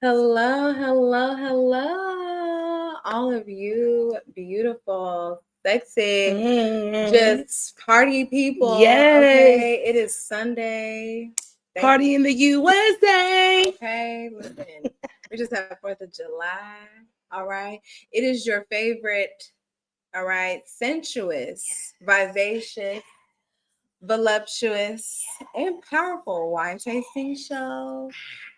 Hello, hello, hello, all of you beautiful, sexy, just party people. Yes. Okay, it is Sunday. Party in the USA. Okay, listen, we just have 4th of July. All right, it is your favorite, all right, sensuous, vivacious, voluptuous, and powerful wine tasting show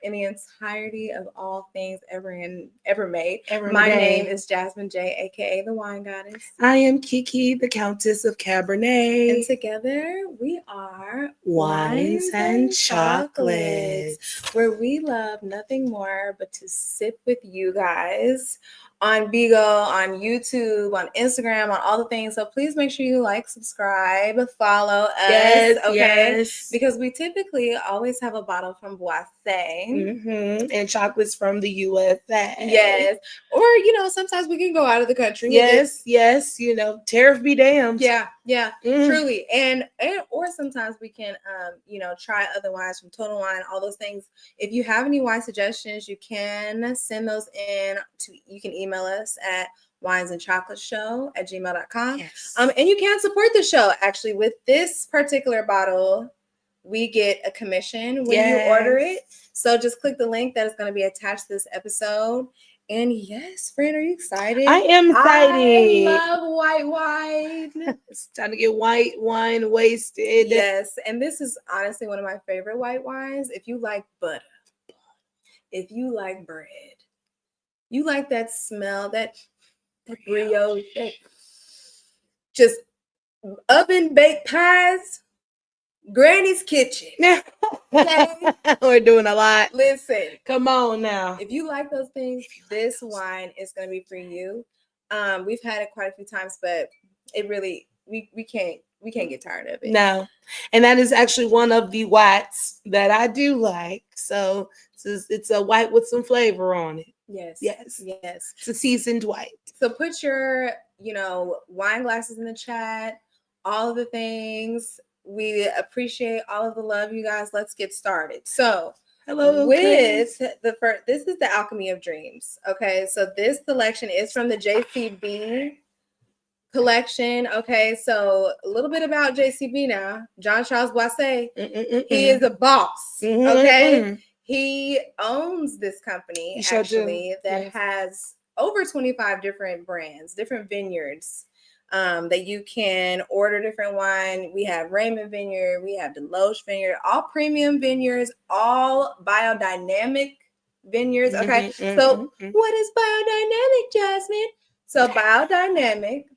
in the entirety of all things ever made. My name is Jasmine J, aka the Wine Goddess. I am Kiki, the Countess of Cabernet. And together we are Wines and Chocolates, where we love nothing more but to sip with you guys on Bigo, on YouTube, on Instagram, on all the things. So please make sure you like, subscribe, follow us. Yes, Okay. yes. Because we typically always have a bottle from Boisé. And chocolates from the USA. Yes. Or, sometimes we can go out of the country. Yes, yes. Tariff be damned. Yeah, truly. And or sometimes we can try other wines from Total Wine, all those things. If you have any wine suggestions, you can send those in you can email us at winesandchocolateshow@gmail.com. Yes. And you can support the show actually with this particular bottle. We get a commission when you order it. So just click the link that is going to be attached to this episode. And yes, friend, are you excited? I am excited. I love white wine. It's time to get white wine wasted. Yes, and this is honestly one of my favorite white wines. If you like butter, if you like bread, you like that smell, that brioche, that just oven baked pies, Granny's kitchen. Okay? We're doing a lot. Listen, come on now. If you like those things, this wine is going to be for you. We've had it quite a few times, but it really we can't get tired of it. No, and that is actually one of the whites that I do like. So it's a white with some flavor on it. Yes. It's a seasoned white. So put your wine glasses in the chat. All of the things. We appreciate all of the love, you guys. Let's get started. So hello. With the first, this is the Alchemy of Dreams. Okay, so this selection is from the JCB collection. Okay, so a little bit about JCB now. Jean-Charles Boisé. He is a boss. Okay, he owns this company actually that has over 25 different brands, different vineyards. That you can order different wine. We have Raymond Vineyard, we have Deloche Vineyard, all premium vineyards, all biodynamic vineyards. Okay, so what is biodynamic, Jasmine? So biodynamic,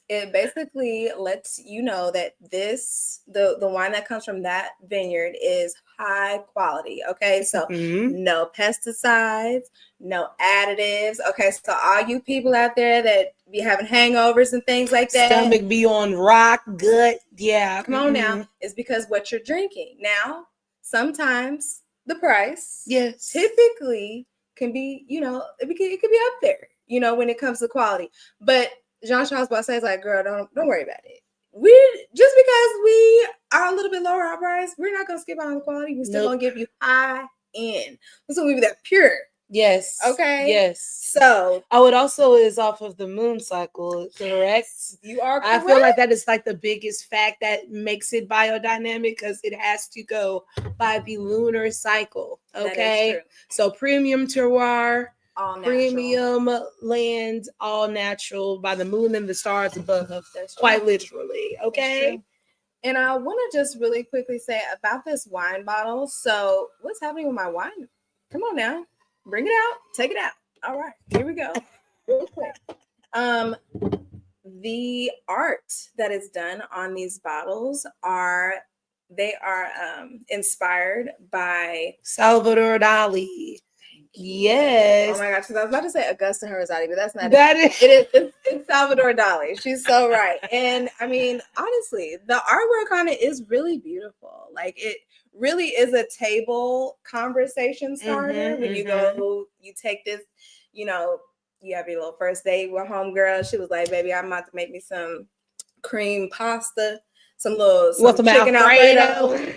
it basically lets you know that the wine that comes from that vineyard is high quality. Okay, so no pesticides, no additives. Okay, so all you people out there that be having hangovers and things like that, stomach be on rock, gut, come on now, it's because what you're drinking. Now, sometimes the price, typically can be, it could be up there, when it comes to quality. But Jean-Charles Boisé is like, girl, don't worry about it. We just because we are a little bit lower our price, we're not gonna skip out on the quality. We're still gonna give you high end. This will be that pure. Yes. Okay. Yes. So it also is off of the moon cycle, correct? You are correct. I feel like that is like the biggest fact that makes it biodynamic because it has to go by the lunar cycle. Okay. That is true. So premium terroir, all premium land, all natural by the moon and the stars above. That's quite literally. Okay. And I want to just really quickly say about this wine bottle. So what's happening with my wine? Come on now. Bring it out. Take it out. All right. Here we go. Real quick. The art that is done on these bottles are inspired by Salvador Dali. Yes. Oh my gosh, because I was about to say Augusta Rosati, but that's not that it. It's Salvador Dali. She's so right. And I mean, honestly, the artwork on it is really beautiful. Like it really is a table conversation starter. When you go, you take this, you have your little first date with homegirl. She was like, baby, I'm about to make me some cream pasta, some chicken Alfredo.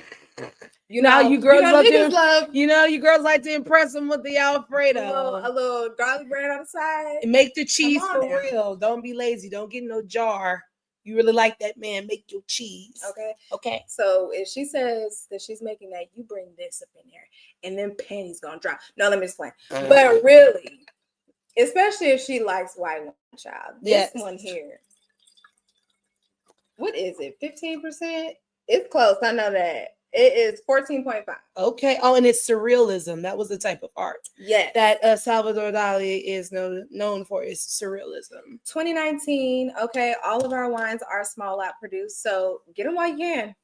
You know how you girls love niggas to, love you girls like to impress them with the Alfredo. a little garlic bread on the side. And make the cheese for now. real. Don't be lazy. Don't get no jar. You really like that, man. Make your cheese. Okay. Okay. So if she says that she's making that, you bring this up in there, and then panties gonna drop. No, let me explain. But really, especially if she likes white wine, child. This one here. What is it? 15%? It's close. I know that. It is 14.5. Okay. Oh, and it's surrealism. That was the type of art. Yes. That Salvador Dali is known for is surrealism. 2019. Okay. All of our wines are small lot produced. So get them while you can.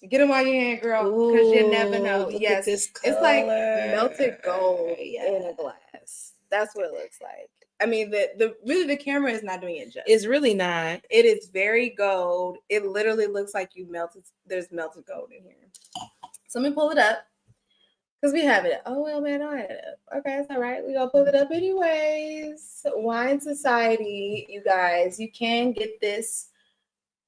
Get them while you can, girl. Because you never know. Look Yes. at this color. It's like melted gold in a glass. That's what it looks like. I mean, the camera is not doing it justice. It's really not. It is very gold. It literally looks like there's melted gold in here. So let me pull it up. Because we have it. Oh, well, man, I had it up. Okay, that's all right. We're going to pull it up anyways. Wine Society, you guys, you can get this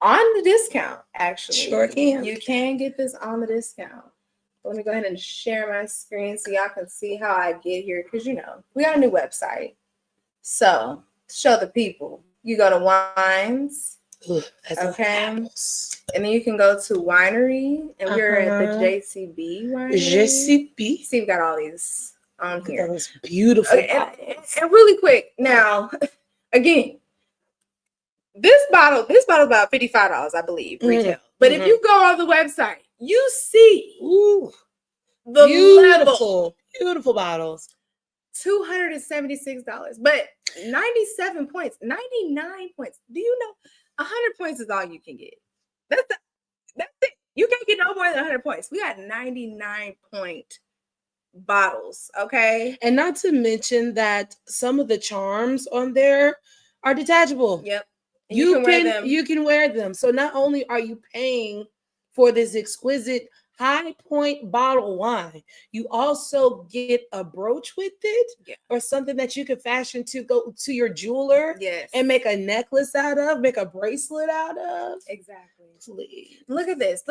on the discount, actually. Sure can. You can get this on the discount. Let me go ahead and share my screen so y'all can see how I get here. Because, we got a new website. So, show the people. You go to wines. Ooh, okay. And then you can go to winery. And we're at the JCB winery. JCB. See, we got all these on here. Those beautiful and really quick, now, again, this bottle about $55, I believe, retail. But if you go on the website, you see the beautiful bottles. $276, but 97 points, 99 points. Do you know 100 points is all you can get? That's it. You can't get no more than 100 points. We got 99 point bottles, okay? And not to mention that some of the charms on there are detachable. Yep. You can wear them. So not only are you paying for this exquisite high point bottle wine, you also get a brooch with it or something that you could fashion to go to your jeweler and make a necklace out of, make a bracelet out of. Exactly. Please. Look at this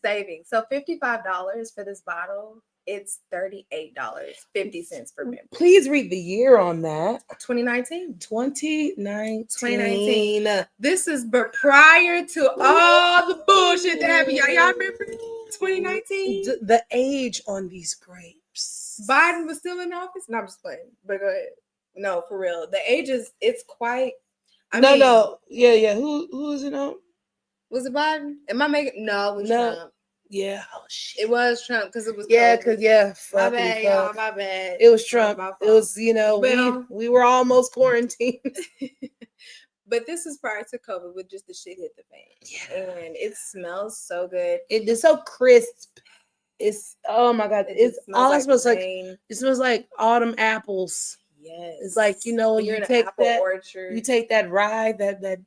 savings. So $55 for this bottle. It's $38.50 per member. Please read the year on that. 2019. 2019. This is prior to all the bullshit that happened. Y'all remember 2019? The age on these grapes. Biden was still in office? No, I'm just playing. But go ahead. No, for real. The age it's quite. No. Yeah. Who is it on? Was it Biden? Am I making? No, it was Trump. Yeah. Oh shit. It was Trump because it was. My bad, y'all. My bad. It was Trump. It was we were almost quarantined. But this is prior to COVID, with just the shit hit the fan, and it smells so good. It is so crisp. It's it smells like autumn apples. Yes, it's like you take that orchard. You take that ride that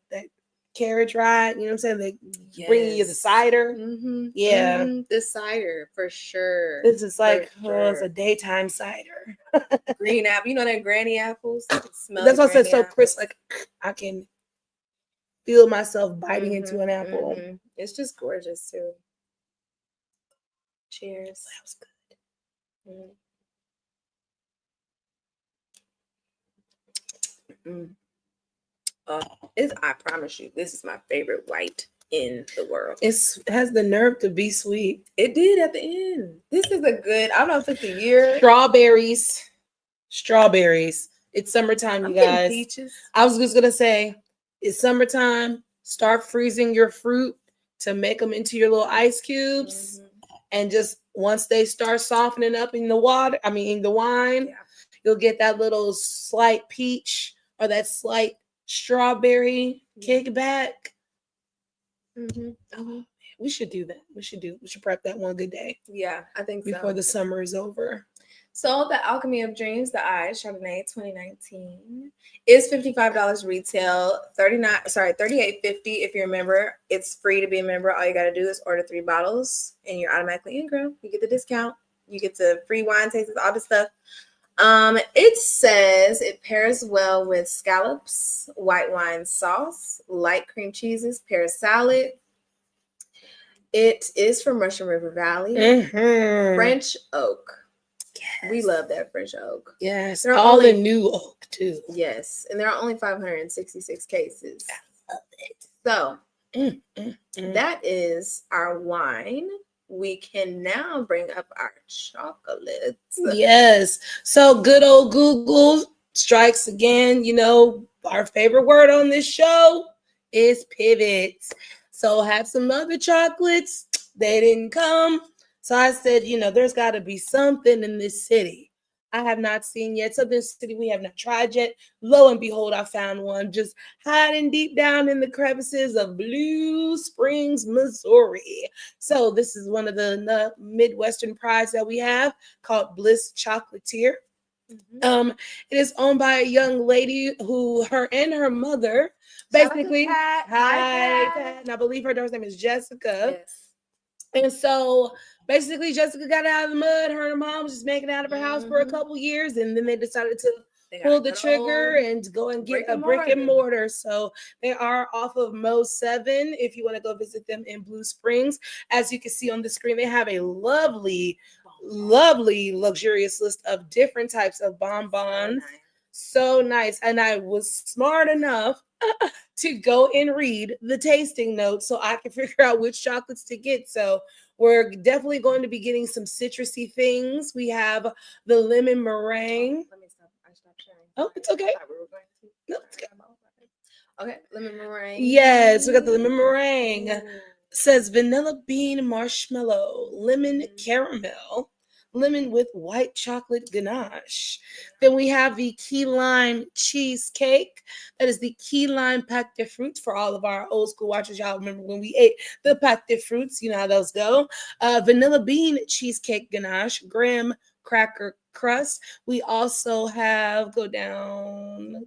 carriage ride, you know what I'm saying? They bring you the cider. The cider for sure. This is like it's a daytime cider. Green apple, that granny apples. That's why I said so crisp. Like I can feel myself biting into an apple. It's just gorgeous too. Cheers. That was good. I promise you, this is my favorite white in the world. It has the nerve to be sweet. It did at the end. This is a good, I don't know if it's a year. Strawberries. It's summertime, you guys. Peaches. I was just gonna say, it's summertime. Start freezing your fruit to make them into your little ice cubes. And just once they start softening up in the wine, you'll get that little slight peach or that slight strawberry kickback. We should do that. We should prep that one good day. Yeah, I think so. Before the summer is over. So the Alchemy of Dreams, the Eyes Chardonnay 2019 is $55 retail, $38.50 if you're a member. It's free to be a member. All you got to do is order 3 bottles and you're automatically in, girl. You get the discount. You get the free wine tastes, all the stuff. It says it pairs well with scallops, white wine sauce, light cream cheeses, pear salad. It is from Russian River Valley. Mhm. French oak. Yes. We love that French oak. Yes. They're All only- in new oak too. Yes. And there are only 566 cases. I love it. So that is our wine. We can now bring up our chocolates. Yes. So good old Google strikes again. You know, our favorite word on this show is pivot. So had some other chocolates. They didn't come. So I said, you know, there's got to be something in this city I have not seen yet. Something in this city we have not tried yet. Lo and behold, I found one just hiding deep down in the crevices of Blue Springs, Missouri. So this is one of the Midwestern prides that we have called Bliss Chocolatier. Mhm. It is owned by a young lady who her and her mother Shout out to basically. Pat. Hi, Pat. Pat. And I believe her daughter's name is Jessica. Yes. And so basically Jessica got out of the mud. Her and her mom was just making out of her house for a couple years, and then they decided to pull the trigger and go and get a brick and mortar. So they are off of Mo 7 if you want to go visit them in Blue Springs. As you can see on the screen, they have a lovely, luxurious list of different types of bonbons. So nice. And I was smart enough to go and read the tasting notes so I can figure out which chocolates to get. So we're definitely going to be getting some citrusy things. We have the lemon meringue. Let me stop. I stopped sharing. Oh, it's okay. I thought we were going to. No, it's good. Okay, lemon meringue. Yes, we got the lemon meringue. Ooh. Says vanilla bean marshmallow, lemon caramel, lemon with white chocolate ganache. Then we have the key lime cheesecake. That is the key lime pâte de fruits for all of our old school watchers. Y'all remember when we ate the pâte de fruits, you know how those go. Vanilla bean cheesecake ganache, graham cracker crust. We also have, go down.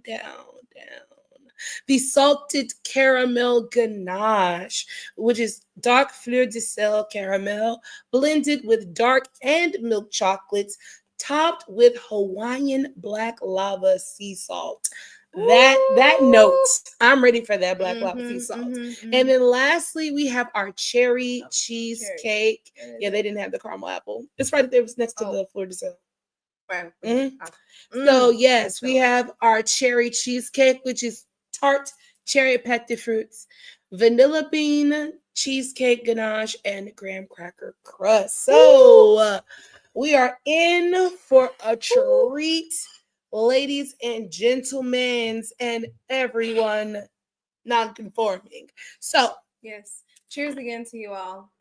The salted caramel ganache, which is dark fleur de sel caramel blended with dark and milk chocolates, topped with Hawaiian black lava sea salt. That note, I'm ready for that black lava sea salt. And then lastly, we have our cherry cheesecake. Yeah, they didn't have the caramel apple. It's right there, it was next to the fleur de sel. Right. So yes, we have our cherry cheesecake, which is tart cherry pâte de fruits, vanilla bean cheesecake ganache, and graham cracker crust. So we are in for a treat, ladies and gentlemen, and everyone non-conforming. So yes, cheers again to you all.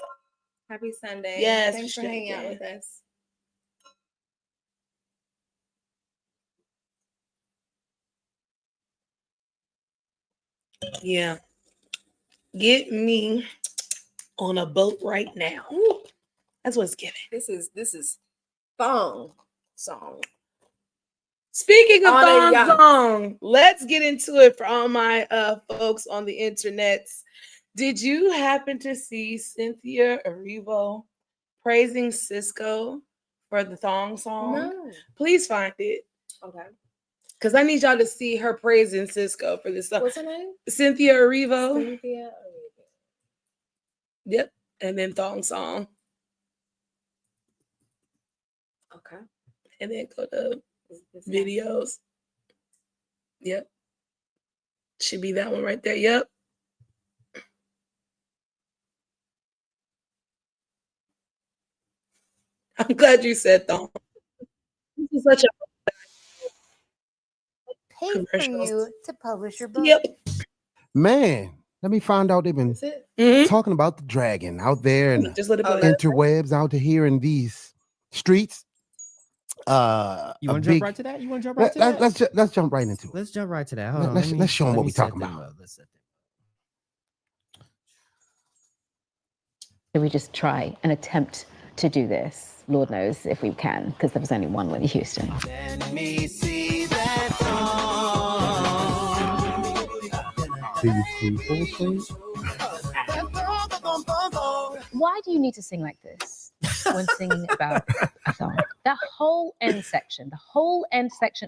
Happy Sunday. Yes, Thanks for hanging out with us. Yeah. Get me on a boat right now. Ooh. That's what's giving. This is thong song. Speaking of thong song, let's get into it for all my folks on the internet. Did you happen to see Cynthia Erivo praising Cisco for the thong song? No. Please find it. Okay. Because I need y'all to see her praising Cisco for this song. What's her name? Cynthia Erivo. Cynthia Erivo. Yep. And then thong song. Okay. And then go to videos. Yep. Should be that one right there. Yep. I'm glad you said thong. This is such a pay for you to publish your book. Yep. Man, let me find out they've been talking about the dragon out there and just let it interwebs out here in these streets. You want to jump right to that? You want to jump right to that? Let's jump right into it. Let's jump right to that. Hold on. Let's show them what we're talking about. So we just try and attempt to do this. Lord knows if we can, because there was only one Whitney Houston. Let me see that Do you see full screen? Why do you need to sing like this when singing about a song? That whole end section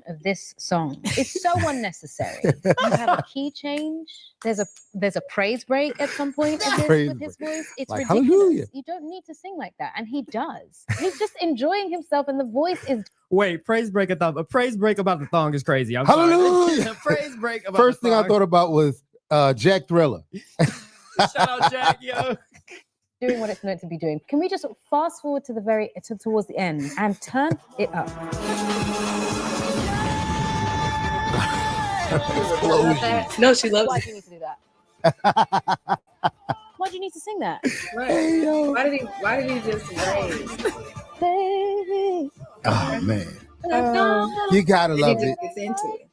of this song is so unnecessary. You have a key change. There's a praise break at some point of this with his voice. It's Like, ridiculous. hallelujah. You don't need to sing like that, and he does. He's just enjoying himself, and the voice is. Wait, praise break about the thong is crazy. I'm Hallelujah. sorry. Praise break about First the thing I thong. thought about was Jack Thriller. Shout out Jack, yo. Doing what it's meant to be doing. Can we just fast forward to towards the end and turn it up? No, she loves Why it. do you need to do that? Why do you need to sing that? Right. Hey, yo. Why did he just raise? Baby, Oh, man. You gotta And love he it. just gets into it.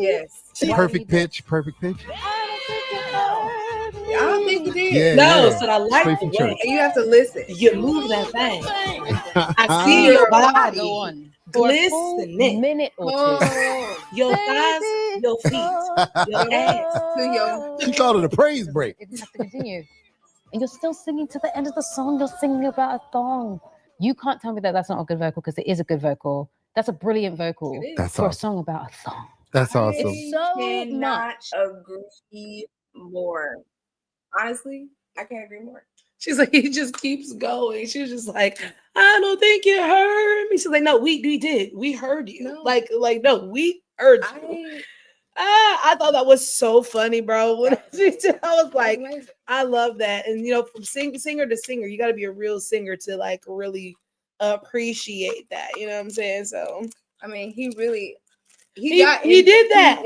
yes. Yes. Perfect pitch. Perfect pitch. I don't think he did. Yeah. No, yeah. so I like Straight the from way church. And you have to listen. you move that thing. I see your body. Go on. For a full Glistening. minute or two. Oh, Your thighs, your feet, your ass. to your She called it a praise break. It has to continue. And you're still singing to the end of the song. You're singing about a thong. You can't tell me that that's not a good vocal, because it is a good vocal. That's a brilliant vocal It is. That's for a awesome. song about a thong. That's awesome. I so cannot much. agree more. Honestly, I can't agree more. She's like, he just keeps going. She was just like, I don't think you heard me. She's like, no, we did. We heard you. No. Like, no, we heard you. I thought that was so funny, bro. When I was like, I love that. And from singer to singer, you got to be a real singer to like really appreciate that. You know what I'm saying? So I mean, he really he did that.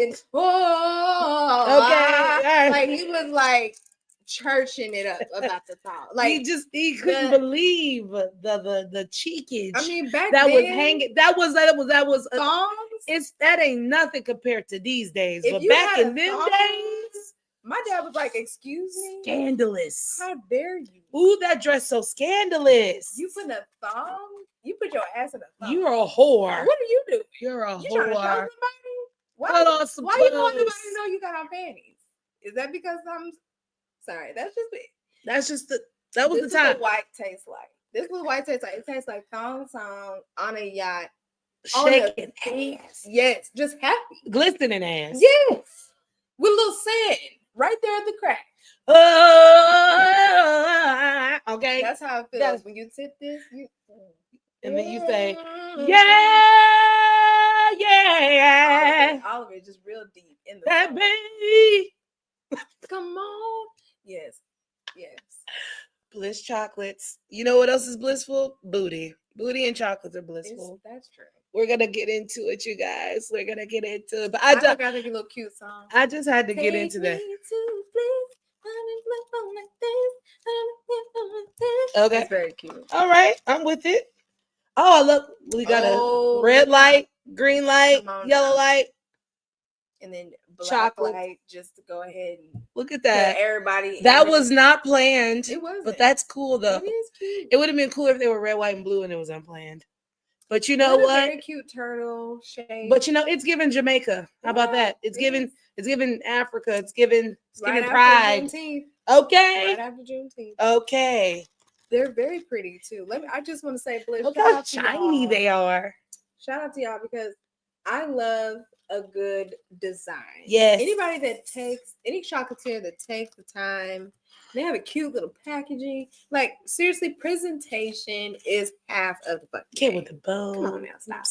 Okay, like he was like churching it up about the song. Like he couldn't believe the cheekage. I mean, back that then, was hanging. That was songs. That ain't nothing compared to these days. If But you back had in a them song, days, my dad was like, "Excuse me, scandalous. how dare you? Ooh, that dress so scandalous. You put a thong? You put your ass in a thong? You're a whore. What are you doing? You're a You trying to show whole somebody? Why Put on some you want somebody clothes. to know you got on panties? Is that because I'm sorry? That's just it. That's just that was This the is time. what white tastes like. This is what white tastes like. It tastes like thong song on a yacht. Shaking ass. Yes, just happy. Glistening ass. Yes. With a little sand right there at the crack. Okay. That's how it feels. That's- When you tip this, And then you say, Mm. yeah. All of it just real deep in the That song. baby. Come on. Yes. Yes. Bliss chocolates. You know what else is blissful? Booty. Booty and chocolates are blissful. That's true. We're gonna get into it, you guys. We're gonna get into it. But I got a little cute song. I just had to get into that. Okay. That's very cute. All right, I'm with it. Oh, I love. We got a red light, green light, yellow light, and then black chocolate light. Just to go ahead and look at that. Everybody. That was not planned. It wasn't. But that's cool though. It is cute. It would have been cooler if they were red, white, and blue and it was unplanned. But you know what? Very cute turtle shape. But it's giving Jamaica. How about that? It's giving Africa. It's giving Right pride. after Juneteenth. Okay. Right after Juneteenth. Okay. They're very pretty too. I just want to say, Bliss, Look shout how out to shiny y'all. they are. Shout out to y'all because I love a good design. Yes. Anybody that takes any chocolatier that takes the time, they have a cute little packaging. Like seriously, presentation is half of the fucking Kid game. with the bow. Come on now, stop.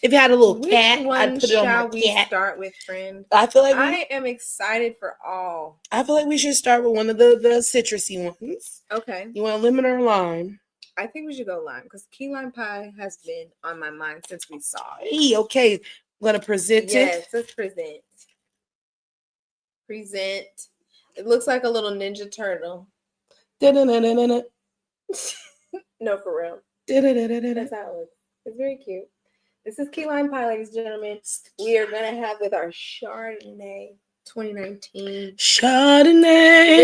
If you had a little Which cat, one I'd put it on shall my we cat. start with, friend? I feel like I am excited for all. I feel like we should start with one of the citrusy ones. Okay. You want lemon or lime? I think we should go lime because key lime pie has been on my mind since we saw it. Hey, okay. I'm gonna present Yes, it. let's present. Present. It looks like a little ninja turtle. Da-da-da-da-da-da. No, for real. Da-da-da-da-da-da. That's how it looks. It's very cute. This is key lime pie, ladies and gentlemen. We are gonna have with our Chardonnay 2019. Chardonnay.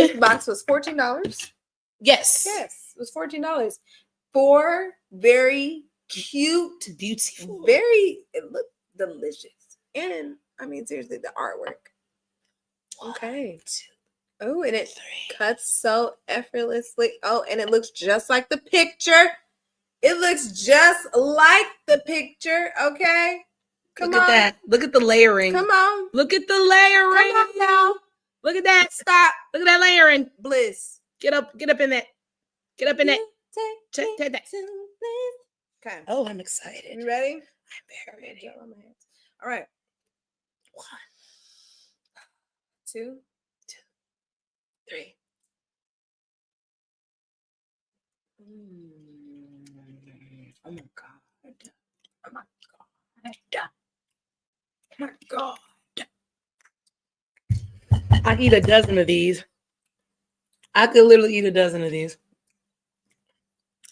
This box was $14. Yes. Yes, it was $14. 4 very cute, Beautiful. it looked delicious. And I mean, seriously, the artwork. Okay. Oh, and it cuts so effortlessly. Oh, and it looks just like the picture. It looks just like the picture, okay? Come Look on. at that. Look at the layering. Come on. Look at the layering. Come on now. Look at that. Stop. Look at that layering. Bliss. Get up in that. Get up in that. Take that. Okay. Oh, I'm excited. You ready? I'm very ready. All right. 1, 2, 3. Oh my God. Oh my God. Oh my God. I eat a dozen of these. I could literally eat a dozen of these.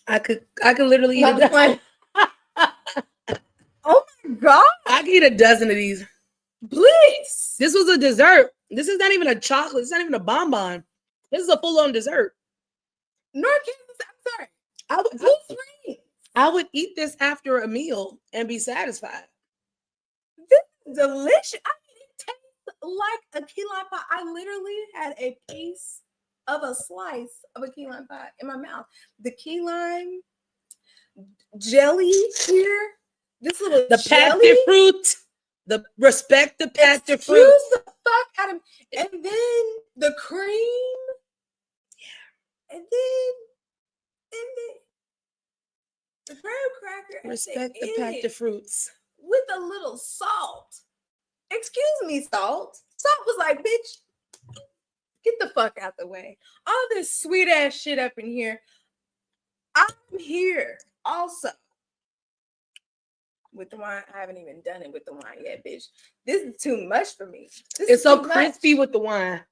I could literally eat a dozen. Oh my God. I could eat a dozen of these. Bliss. This was a dessert. This is not even a chocolate. It's not even a bonbon. This is a full-on dessert. I'm sorry. I would eat this after a meal and be satisfied. This is delicious. I mean, it tastes like a key lime pie. I literally had a piece of a slice of a key lime pie in my mouth. The key lime jelly here. This little the jelly. pâte de fruit. The respect the pâte de fruit. Excuse the fuck out of me. And then the cream. Yeah. And then the graham cracker. Respect the pâte de fruits. With a little salt. Excuse me, salt. Salt was like, bitch, get the fuck out the way. All this sweet ass shit up in here. I'm here also. With the wine, I haven't even done it with the wine yet, bitch. This is too much for me. It's so crispy with the wine.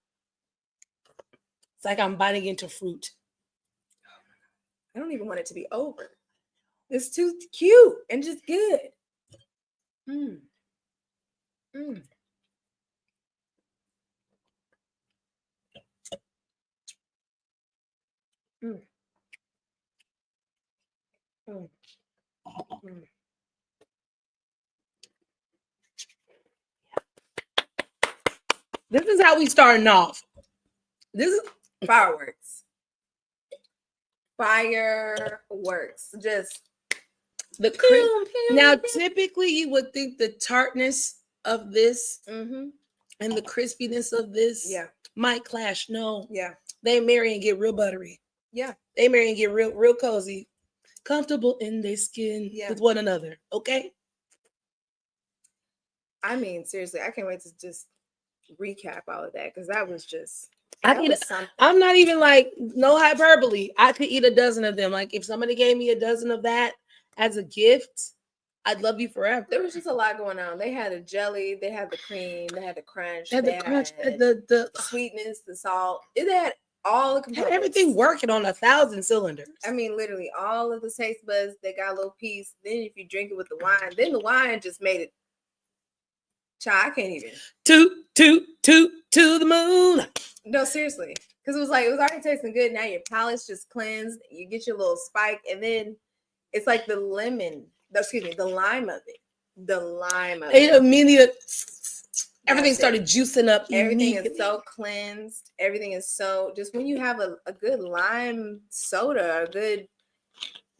It's like I'm biting into fruit. I don't even want it to be over. It's too cute and just good. Mm. Mm. Mm. Mm. Mm. This is how we starting off. This is Fireworks. Fireworks. Just the now typically you would think the tartness of this and the crispiness of this might clash. No. Yeah. They marry and get real buttery. Yeah. They marry and get real cozy. Comfortable in their skin with one another. Okay. I mean, seriously, I can't wait to just recap all of that because that was just I'm not even like no hyperbole. I could eat a dozen of them. Like if somebody gave me a dozen of that as a gift, I'd love you forever. There was just a lot going on. They had a jelly, they had the cream, they had the crunch, they had the sweetness, the salt. It had all the components. Had everything working on 1,000 cylinders. I mean, literally all of the taste buds. They got a little piece. Then if you drink it with the wine, then the wine just made it. Child, I can't even. To the moon. No, seriously. Because it was already tasting good. Now your palate's just cleansed. You get your little spike. And then it's like the lime of it. The lime of it. Immediately, everything started juicing up. Everything is so cleansed. Everything is so, just when you have a good lime soda, a good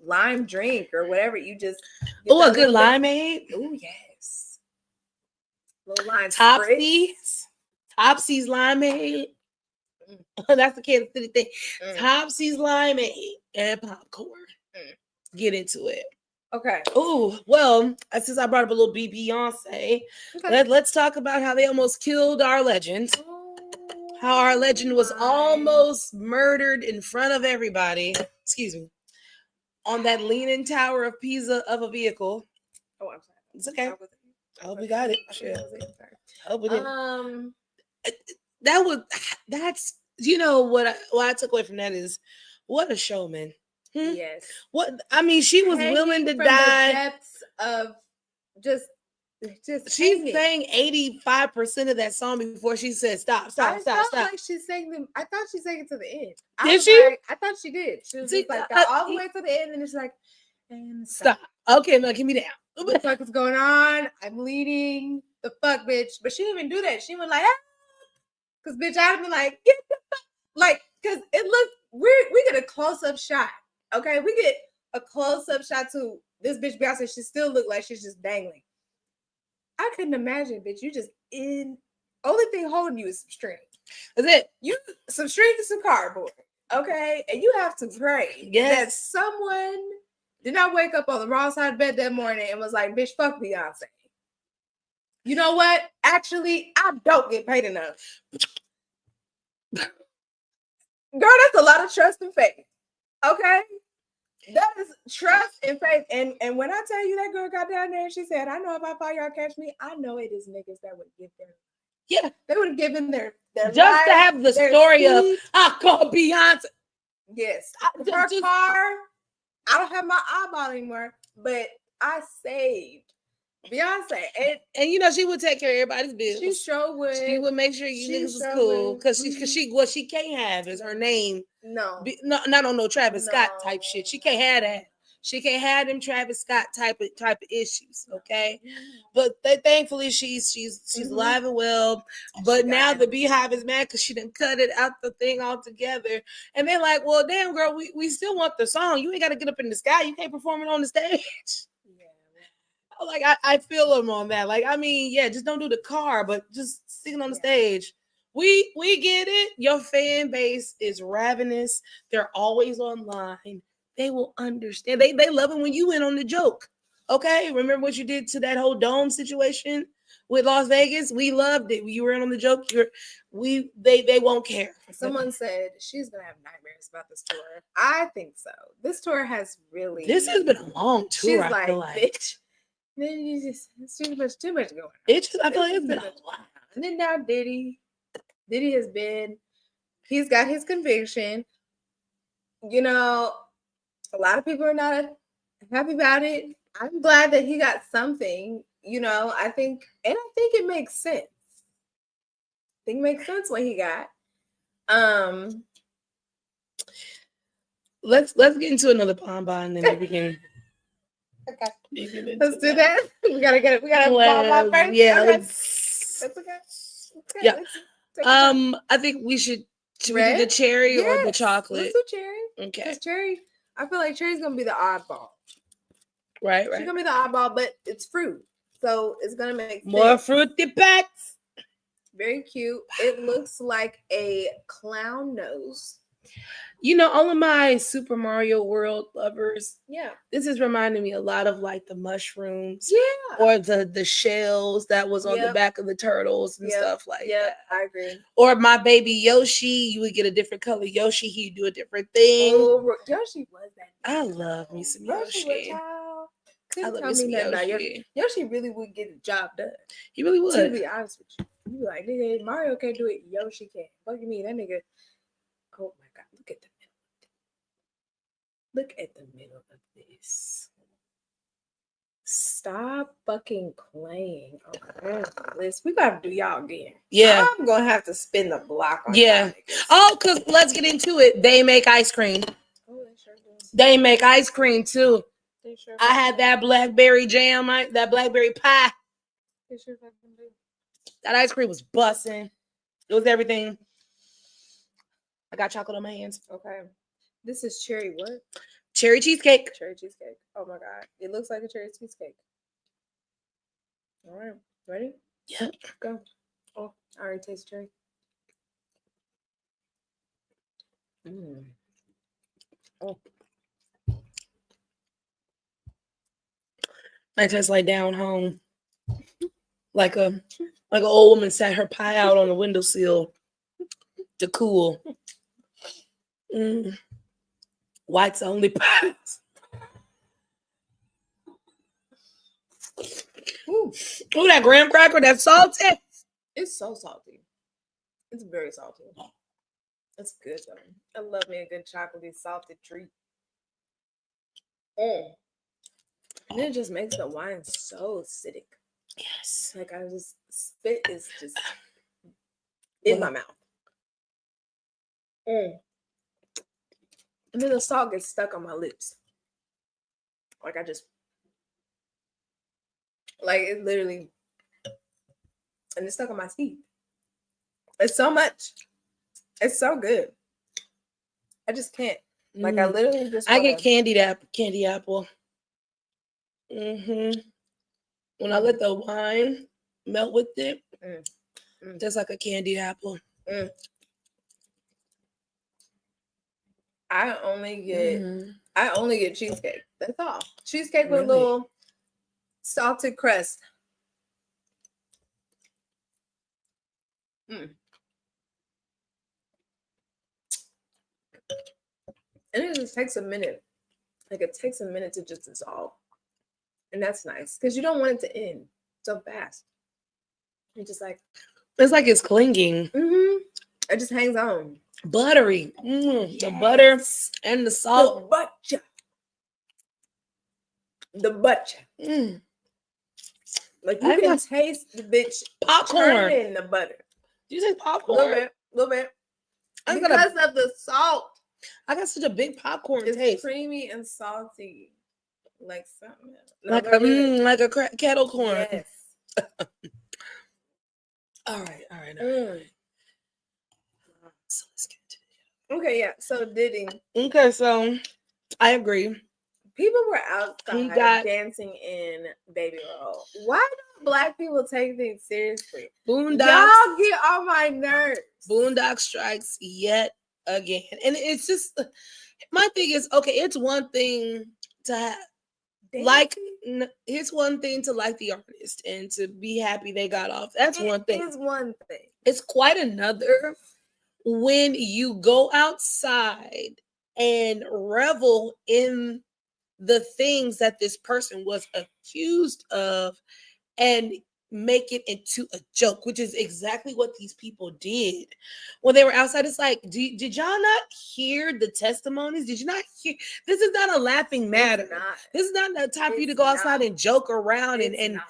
lime drink or whatever, you just. Oh, a good limeade. Oh, yes. Little lime Topsy's limeade. That's the Kansas City thing. Topsy's limeade and popcorn. Get into it. Okay. Oh, well, since I brought up a little Beyoncé, let's talk about how they almost killed our legend. How our legend was almost murdered in front of everybody. Excuse me. On that Leaning Tower of Pisa of a vehicle. Oh, I'm sorry. It's okay. I hope we got it. Sure. I hope we did. That's what I took away from that is what a showman. Yes. What I mean, she was willing to die. The depths of just she sang 85% of that song before she said stop. Like she sang them. I thought she sang it to the end. Did she? Like, I thought she did. She was just like got all the way to the end, and it's like, and stop. Okay, now give me down. What the fuck is going on? I'm bleeding. The fuck, bitch. But she didn't even do that. She went like, because bitch, I'd been like, get the fuck, like, because it looked we get a close up shot. Okay, we get a close-up shot to this bitch Beyonce, she still look like she's just dangling. I couldn't imagine, bitch. You just only thing holding you is some string. That's it. You some string and some cardboard. Okay. And you have to pray that someone did not wake up on the wrong side of bed that morning and was like, bitch, fuck Beyonce. You know what? Actually, I don't get paid enough. Girl, that's a lot of trust and faith. Okay? That is trust and faith. And when I tell you that girl got down there and she said, I know if I fire y'all catch me, I know it is niggas that would give them. Yeah. They would have given their just life, to have the story of, I call Beyonce. Yes. Her car, I don't have my eyeball anymore, but I saved Beyonce. And you know, she would take care of everybody's bills. She sure would. She would make sure you niggas was cool. Because what she can't have is her name. No. Not on no Travis Scott type shit. She can't have that. She can't have them Travis Scott type of issues, okay? But thankfully she's alive and well. But now the Beehive is mad because she done cut it out the thing altogether. And they're like, well, damn girl, we still want the song. You ain't got to get up in the sky. You can't perform it on the stage. Yeah. Like I feel them on that. Like, I mean, yeah, just don't do the car, but just sing it on the stage. We get it. Your fan base is ravenous. They're always online. They will understand. They love it when you went on the joke. Okay, remember what you did to that whole dome situation with Las Vegas? We loved it. You were in on the joke. They won't care. Someone said she's gonna have nightmares about this tour. I think so. This tour has really. This has been a long tour. She's I feel like. Bitch, then you just it's too much going on. I feel like it's been a lot. And then now Diddy has been. He's got his conviction. You know. A lot of people are not happy about it. I'm glad that he got something, you know. I think it makes sense. I think it makes sense what he got. Let's get into another bonbon and then we can. Okay. Let's do that. We gotta bonbon first. Yeah. Okay. That's okay. Yeah. I think we should we do the cherry or the chocolate? Let's do cherry. Okay. Because cherry. I feel like cherry's gonna be the oddball. Right. She's gonna be the oddball, but it's fruit, so it's gonna make more fruity packs. Very cute. It looks like a clown nose. You know, all of my Super Mario World lovers. Yeah. This is reminding me a lot of like the mushrooms. Yeah. Or the shells that was on the back of the turtles and stuff like that. Yeah, I agree. Or my baby Yoshi, you would get a different color Yoshi. He'd do a different thing. Oh, Yoshi was that. I love me some Yoshi. Couldn't tell me nothing about Yoshi. Yoshi really would get the job done. He really would. To be honest with you. You be like, nigga, Mario can't do it. Yoshi can. Fuck you mean that nigga. Oh my God. Look at the middle. Look at the middle of this. Stop fucking playing. Okay. Listen, we gotta do y'all again. Yeah. I'm gonna have to spin the block on Oh, because let's get into it. They make ice cream. Oh, they sure do. They make ice cream too. They sure I had that blackberry jam, that blackberry pie. They sure fucking do. That ice cream was busting. It was everything. I got chocolate on my hands. Okay. This is cherry what? Cherry cheesecake. Cherry cheesecake. Oh my God. It looks like a cherry cheesecake. All right. Ready? Yeah. Go. Oh, I already taste cherry. Oh. I just lay down home. Like an old woman sat her pie out on the windowsill to cool. White's only pies. Ooh, that graham cracker, that's salty. It's so salty. It's very salty. It's good though. I love me a good chocolatey salted treat. And it just makes the wine so acidic. Yes. Like I just spit is just in my mouth. And then the salt gets stuck on my lips. Like it literally, and it's stuck on my teeth. It's so much. It's so good. I just can't. Like I literally just. I get candy apple. When I let the wine melt with it, just like a candied apple. I only get cheesecake. That's all. Cheesecake with a little salted crust. And it just takes a minute. Like it takes a minute to just dissolve. And that's nice because you don't want it to end so fast. It's just like it's like it's clinging. It just hangs on. Buttery. The butter and the salt. The butter. Like you can taste the bitch popcorn in the butter. Do you say popcorn? A little bit. Because of the salt. I got such a big popcorn it's taste. Creamy and salty. Like something else. Like a kettle corn. Yes. All right. So let's get to it. Okay, yeah. So Diddy. Okay, so I agree. People were outside dancing in Baby Roll. Why don't Black people take things seriously? Boondocks. Y'all get on my nerves. Boondock strikes yet again. And it's just, my thing is, okay, it's one thing to have, it's one thing to like the artist and to be happy they got off. That's one thing. It's one thing. It's quite another when you go outside and revel in the things that this person was accused of and make it into a joke, which is exactly what these people did when they were outside. It's like, did y'all not hear the testimonies? Did you not hear? This is not a laughing matter. This is not the time for you to go outside and joke around and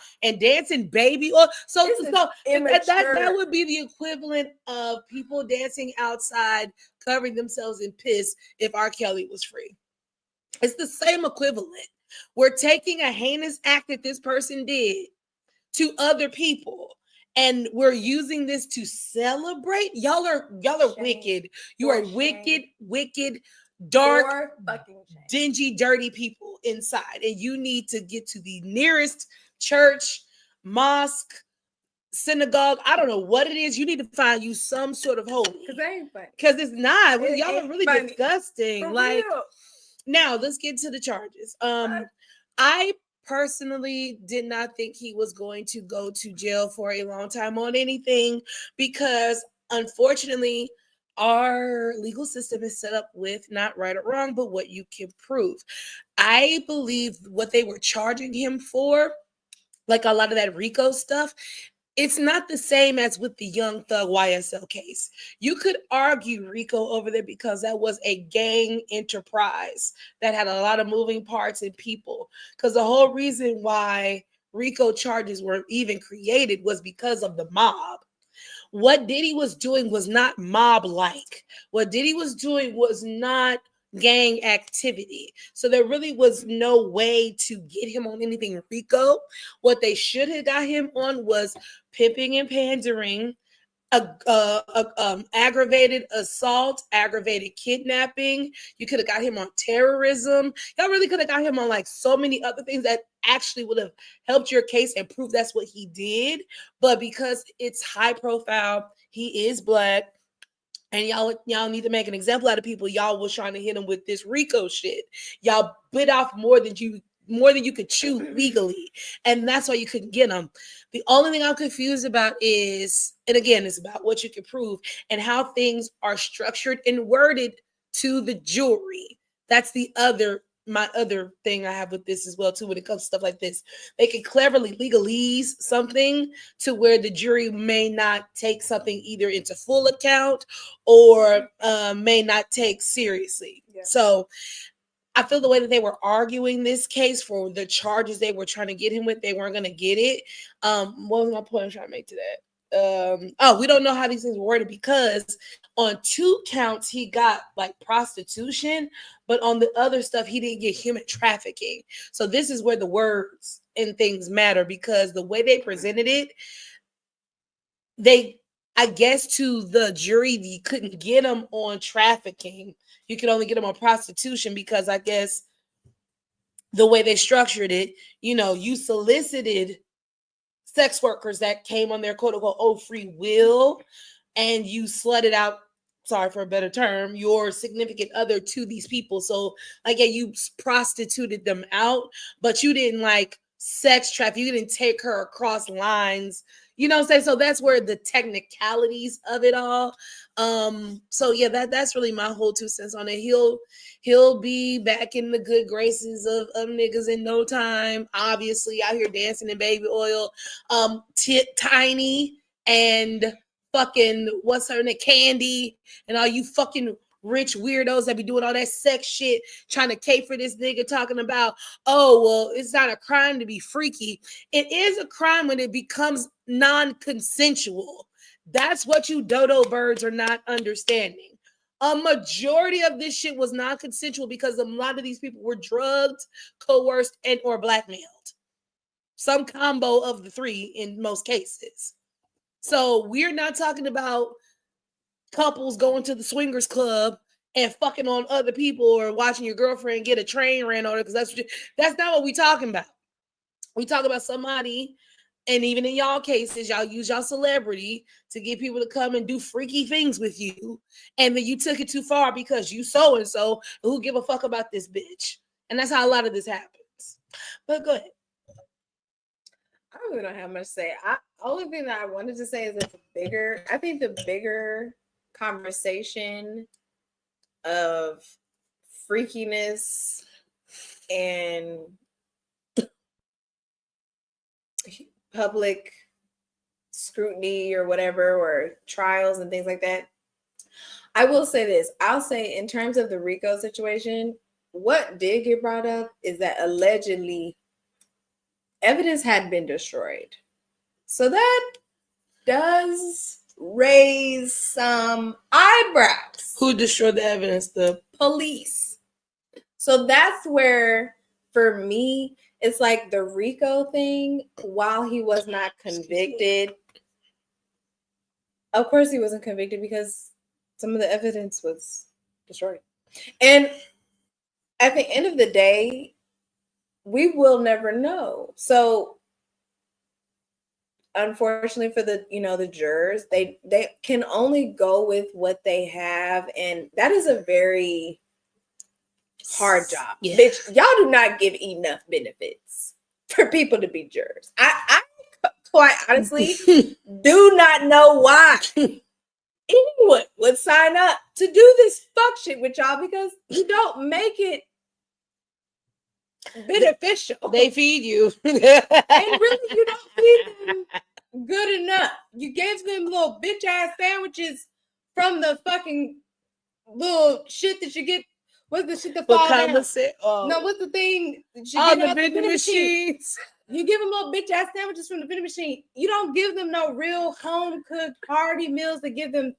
dance and baby. Or so that would be the equivalent of people dancing outside, covering themselves in piss if R. Kelly was free. It's the same equivalent. We're taking a heinous act that this person did to other people, and we're using this to celebrate. Y'all are wicked. You are wicked, dark, dingy, dirty people inside, and you need to get to the nearest church, mosque, synagogue. I don't know what it is. You need to find you some sort of holy. Because it's not. Y'all are really disgusting. Like. Now, let's get to the charges. I personally did not think he was going to go to jail for a long time on anything because, unfortunately, our legal system is set up with not right or wrong, but what you can prove. I believe what they were charging him for, like a lot of that RICO stuff, it's not the same as with the Young Thug YSL case. You could argue RICO over there because that was a gang enterprise that had a lot of moving parts and people. Because the whole reason why RICO charges were even created was because of the mob. What Diddy was doing was not mob-like. What Diddy was doing was not gang activity. So there really was no way to get him on anything RICO. What they should have got him on was pimping and pandering, aggravated assault, aggravated kidnapping. You could have got him on terrorism. Y'all really could have got him on like so many other things that actually would have helped your case and prove that's what he did. But because it's high profile, he is Black, and y'all need to make an example out of people. Y'all was trying to hit him with this RICO shit. Y'all bit off more than you could chew legally, and that's why you couldn't get him. The only thing I'm confused about is, and again, it's about what you can prove and how things are structured and worded to the jury. That's my other thing I have with this as well too. When it comes to stuff like this, they can cleverly legalese something to where the jury may not take something either into full account or may not take seriously. Yeah. So I feel the way that they were arguing this case for the charges they were trying to get him with, they weren't going to get it. What was my point I'm trying to make to that? We don't know how these things were worded because on 2 counts, he got like prostitution, but on the other stuff, he didn't get human trafficking. So this is where the words and things matter because the way they presented it, they I guess to the jury, you couldn't get them on trafficking. You could only get them on prostitution because I guess the way they structured it, you know, you solicited sex workers that came on their quote unquote free will, and you slutted out, sorry for a better term, your significant other to these people. So like, yeah, you prostituted them out, but you didn't like sex traffic. You didn't take her across lines. You know what I'm saying? So that's where the technicalities of it all. So yeah, that's really my whole 2 cents on it. He'll be back in the good graces of niggas in no time. Obviously, out here dancing in baby oil. Tiny and fucking what's her name, Candy, and all you fucking rich weirdos that be doing all that sex shit, trying to cape for this nigga, talking about, oh, well, it's not a crime to be freaky. It is a crime when it becomes non-consensual. That's what you dodo birds are not understanding. A majority of this shit was non-consensual because a lot of these people were drugged, coerced, and or blackmailed. Some combo of the three in most cases. So we're not talking about couples going to the swingers club and fucking on other people or watching your girlfriend get a train ran on her, because that's not what we talking about. We talk about somebody, and even in y'all cases, y'all use y'all celebrity to get people to come and do freaky things with you, and then you took it too far because you so-and-so, who give a fuck about this bitch. And that's how a lot of this happens. But go ahead. I really don't have much to say. Only thing that I wanted to say is that I think the bigger conversation of freakiness and public scrutiny or whatever, or trials and things like that. I will say this. I'll say in terms of the Rico situation, what did get brought up is that allegedly evidence had been destroyed. So that does raise some eyebrows. Who destroyed the evidence? The police. So that's where, for me, it's like the Rico thing, while he was not convicted, of course he wasn't convicted because some of the evidence was destroyed. And at the end of the day, we will never know. So unfortunately for the jurors, they can only go with what they have, and that is a very hard job. Yeah. Bitch, y'all do not give enough benefits for people to be jurors. I quite honestly do not know why anyone would sign up to do this fuck shit with y'all, because you don't make it beneficial. They feed you. And really, you don't feed them good enough. You gave them little bitch ass sandwiches from the fucking little shit that you get. What's the shit that falls down? No, what's the thing? The vending machines. You give them little bitch ass sandwiches from the vending machine. You don't give them no real home cooked hearty meals that give them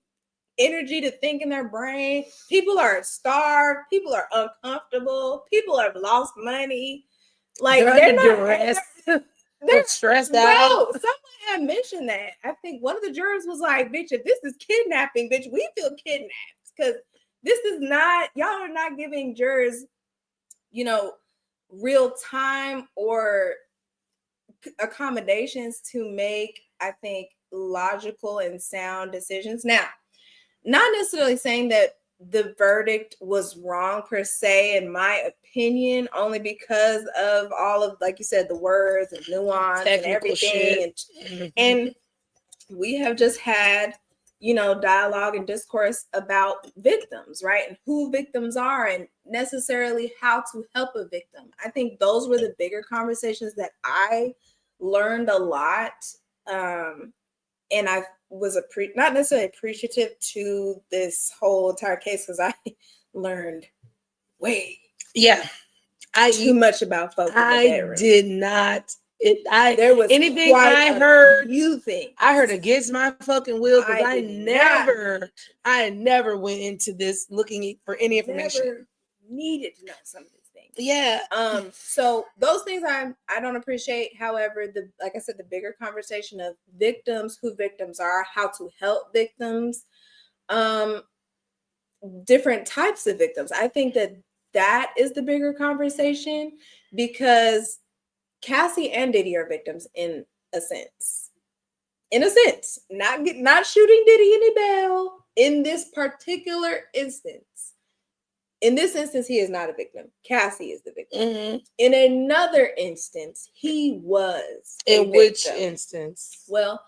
energy to think in their brain. People are starved. People are uncomfortable. People have lost money. Like they're not duress. They're stressed out. Someone had mentioned that. I think one of the jurors was like, "Bitch, if this is kidnapping, bitch, we feel kidnapped because this is not. Y'all are not giving jurors, real time or accommodations to make, I think, logical and sound decisions." Now, not necessarily saying that the verdict was wrong per se, in my opinion, only because of all of, like you said, the words and nuance and everything. And we have just had, dialogue and discourse about victims, right? And who victims are and necessarily how to help a victim. I think those were the bigger conversations that I learned a lot. And I was not necessarily appreciative to this whole entire case because I learned too much about folks. I did not. There was anything I heard. You think I heard against my fucking will, because I never went into this looking for any information. Never needed to know some of these things. Yeah. So those things I don't appreciate. However, like I said, the bigger conversation of victims, who victims are, how to help victims, different types of victims. I think that is the bigger conversation, because Cassie and Diddy are victims in a sense. Not shooting Diddy any bail in this particular instance. In this instance, he is not a victim. Cassie is the victim. Mm-hmm. In another instance, he was. In which instance? Well,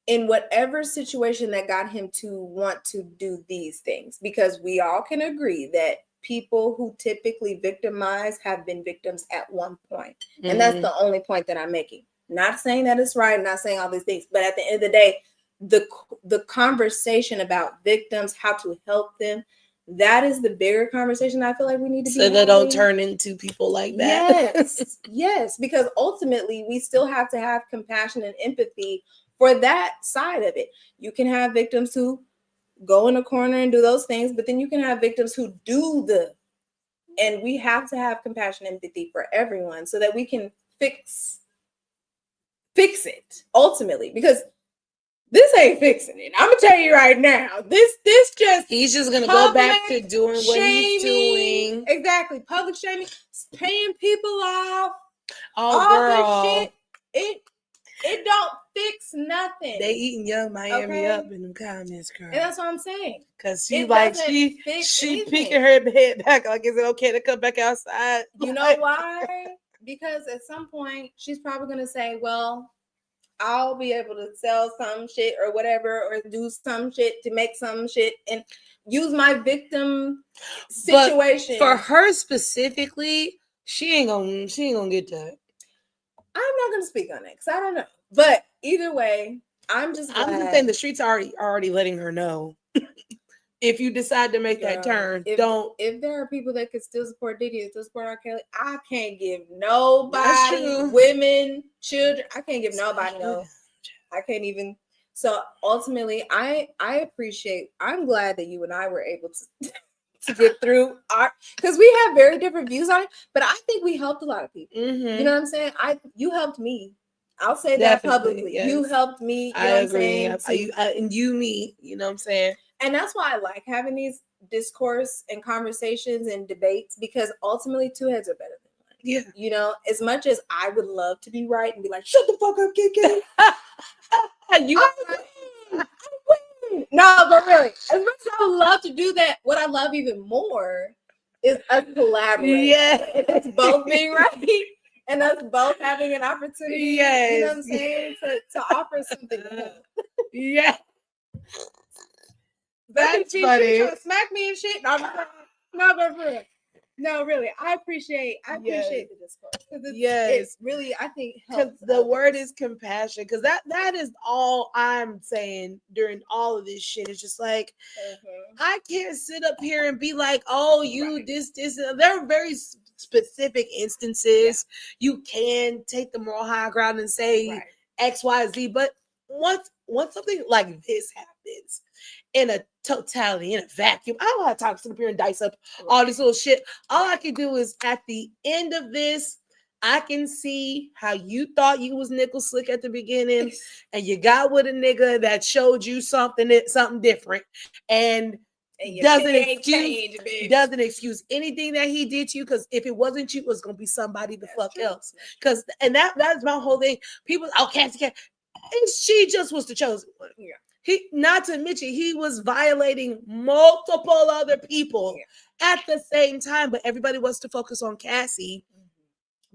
in whatever situation that got him to want to do these things, because we all can agree that people who typically victimize have been victims at one point. Mm-hmm. And that's the only point that I'm making. Not saying that it's right, not saying all these things, but at the end of the day, the conversation about victims, how to help them, that is the bigger conversation I feel like we need to be having. So they don't turn into people like that. Yes, because ultimately we still have to have compassion and empathy for that side of it. You can have victims who go in a corner and do those things, but then you can have victims who and we have to have compassion and empathy for everyone so that we can fix it ultimately, because this ain't fixing it. I'm gonna tell you right now. He's just gonna go back to doing what he's doing. Exactly, public shaming, paying people off. Oh, girl, this shit. It don't fix nothing. They eating Young Miami up in them comments, girl. And that's what I'm saying. Cause she peeking her head back like, is it okay to come back outside? You know why? Because at some point she's probably gonna say, well, I'll be able to sell some shit or whatever, or do some shit to make some shit and use my victim situation. But for her specifically, she ain't gonna get that. I'm not gonna speak on it because I don't know. But either way, I'm just saying the streets are already letting her know. If you decide to make that turn, if there are people that could still support Diddy and still support R. Kelly, I can't give nobody, women, children, I can't give nobody no. I can't even. So ultimately, I'm glad that you and I were able to get through because we have very different views on it, but I think we helped a lot of people. Mm-hmm. You know what I'm saying? You helped me. I'll say that publicly. Yes. You helped me. You know what I'm saying? And you, me. You know what I'm saying? And that's why I like having these discourse and conversations and debates, because ultimately 2 heads are better than one. Yeah. You know, as much as I would love to be right and be like, shut the fuck up, Kiki. No, but really, as much as I would love to do that, what I love even more is us collaborating. Yeah. It's both being right and us both having an opportunity. Yes. You know what I'm saying? To offer something. Yeah. That's funny. Trying to smack me and shit. No, really. I appreciate the discourse. It's really, I think, helps. The word is compassion. Because that is all I'm saying during all of this shit. It's just like, I can't sit up here and be like, oh, you this. There are very specific instances. You can take the moral high ground and say X, Y, Z. But once something like this happens, in a totality, in a vacuum, I don't have time to sit up here and dice up all this little shit. All I can do is at the end of this, I can see how you thought you was nickel slick at the beginning, and you got with a nigga that showed you something different, and doesn't excuse anything that he did to you. Because if it wasn't you, it was gonna be somebody the fuck else. Because that's my whole thing. People, Cassie, and she just was the chosen one. Yeah. Not to mention, he was violating multiple other people at the same time, but everybody wants to focus on Cassie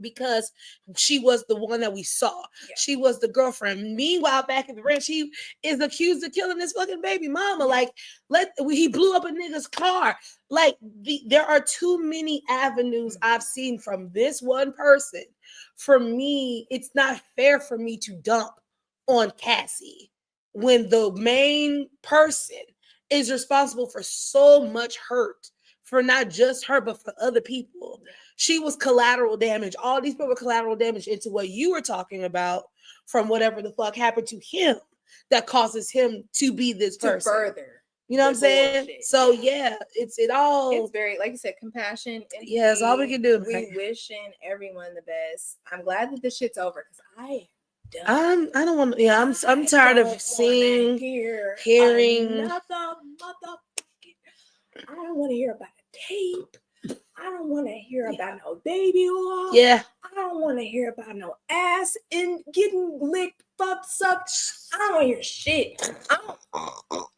because she was the one that we saw. Yeah. She was the girlfriend. Meanwhile, back in the ranch, he is accused of killing his fucking baby mama. Like, he blew up a nigga's car. Like, there are too many avenues I've seen from this one person. For me, it's not fair for me to dump on Cassie when the main person is responsible for so much hurt for not just her, but for other people. She was collateral damage. All these people were collateral damage into what you were talking about from whatever the fuck happened to him that causes him to be this person. Further. You know what I'm the saying? bullshit. So yeah, it's very, like you said, compassion. And yeah, it's all we can do. We wishing everyone the best. I'm glad that this shit's over because I don't want to. Yeah, I'm tired of seeing, hearing. Another I don't want to hear about a tape. I don't want to hear about no baby oil. Yeah. I don't want to hear about no ass and getting licked, fucked, sucked. I don't want to hear shit.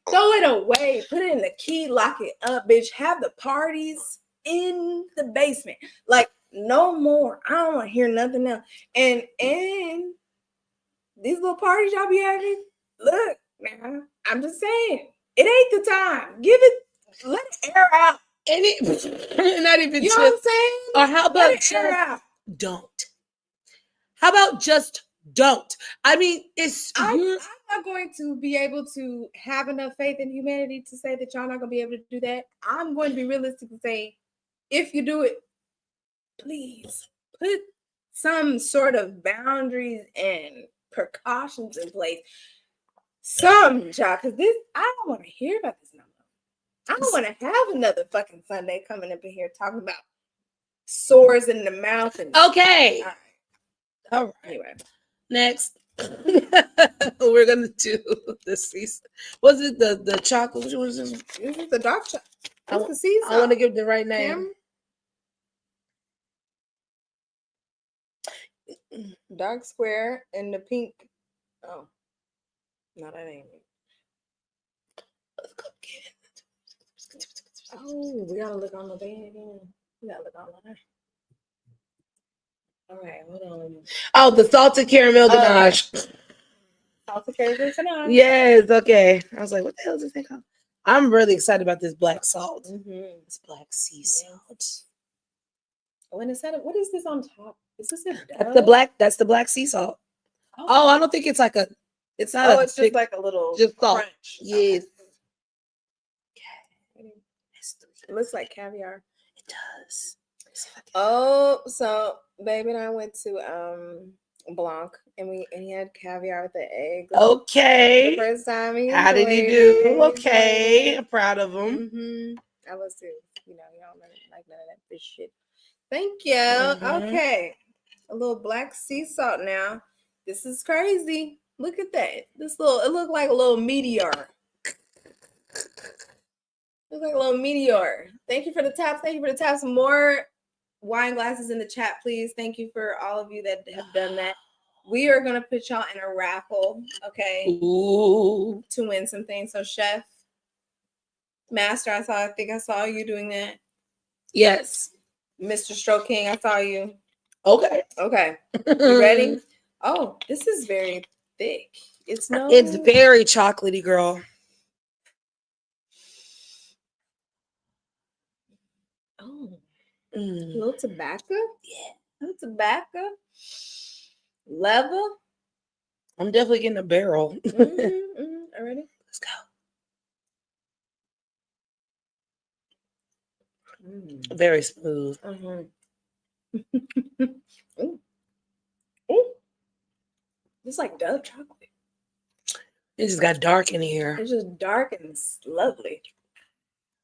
Throw it away. Put it in the key. Lock it up, bitch. Have the parties in the basement. Like, no more. I don't want to hear nothing else. And these little parties y'all be having, look, man, I'm just saying, it ain't the time. Let it air out. And it, not even you know what I'm saying? Or how about just don't? How about just don't? I mean, I'm not going to be able to have enough faith in humanity to say that y'all not going to be able to do that. I'm going to be realistic and say, if you do it, please put some sort of boundaries and precautions in place. Some, y'all, because I don't want to hear about this no more. I don't want to have another fucking Sunday coming up in here talking about sores in the mouth. And okay. All right. Anyway, next. We're gonna do the sea. Was it the chocolate? Which one was this? This is the dark chocolate. I want to give the right name. Dark square and the pink. Oh, no, that ain't it. Oh, we gotta look on the band again. We gotta look online. All right, hold on. Oh, the salted caramel ganache. Salted caramel ganache. Yes, okay. I was like, what the hell is this thing called? I'm really excited about this black salt. Mm-hmm. This black sea salt. When is that? What is this on top? Is this a That's the black sea salt. Oh, I don't think it's like a. It's not. Oh, it's just like a little just salt. crunch. Yes. Okay. It looks like caviar. It does. Oh, so baby and I went to Blanc and he had caviar with the egg. Okay. The first time how did he do? Okay, I'm proud of him. I was too. You know, y'all like none of that fish shit. Thank you. Okay, a little black sea salt now. This is crazy. Look at that. It looked like a little meteor. Looks like a little meteor. Thank you for the taps. Thank you for the taps. More wine glasses in the chat, please. Thank you for all of you that have done that. We are gonna put y'all in a raffle, okay? Ooh. To win some things. So, Chef Master, I think I saw you doing that. Yes. Mr. Stroke King, I saw you. Okay. Okay. You ready? Oh, this is very thick. It's very chocolatey, girl. Oh. A little tobacco? Yeah. A little tobacco. Leather. I'm definitely getting a barrel. Already? Let's go. Very smooth. Ooh. Ooh. It's like Dove chocolate. It just got dark in here. It's just dark and lovely.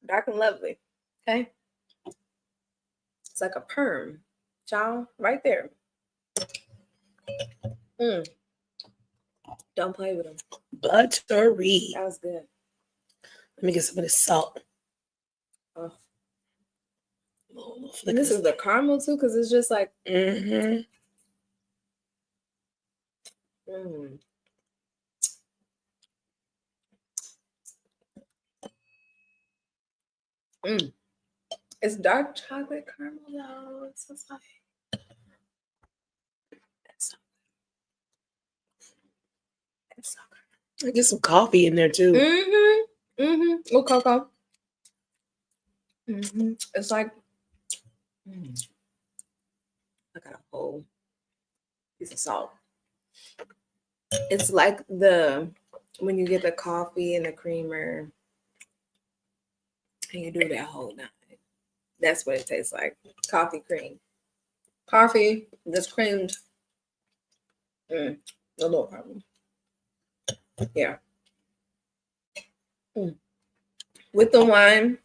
Dark and lovely. Okay. It's like a perm. Child, right there. Don't play with them. Buttery. That was good. Let me get some of this salt. Oh. And this is the caramel too, because it's just like It's dark chocolate caramel though. It's just like it's so good. I get some coffee in there too. Oh, cocoa. It's like I got a whole piece of salt. It's like when you get the coffee and the creamer and you do that whole night. That's what it tastes like. Coffee cream. Coffee that's creamed. A little problem. Yeah. with the wine.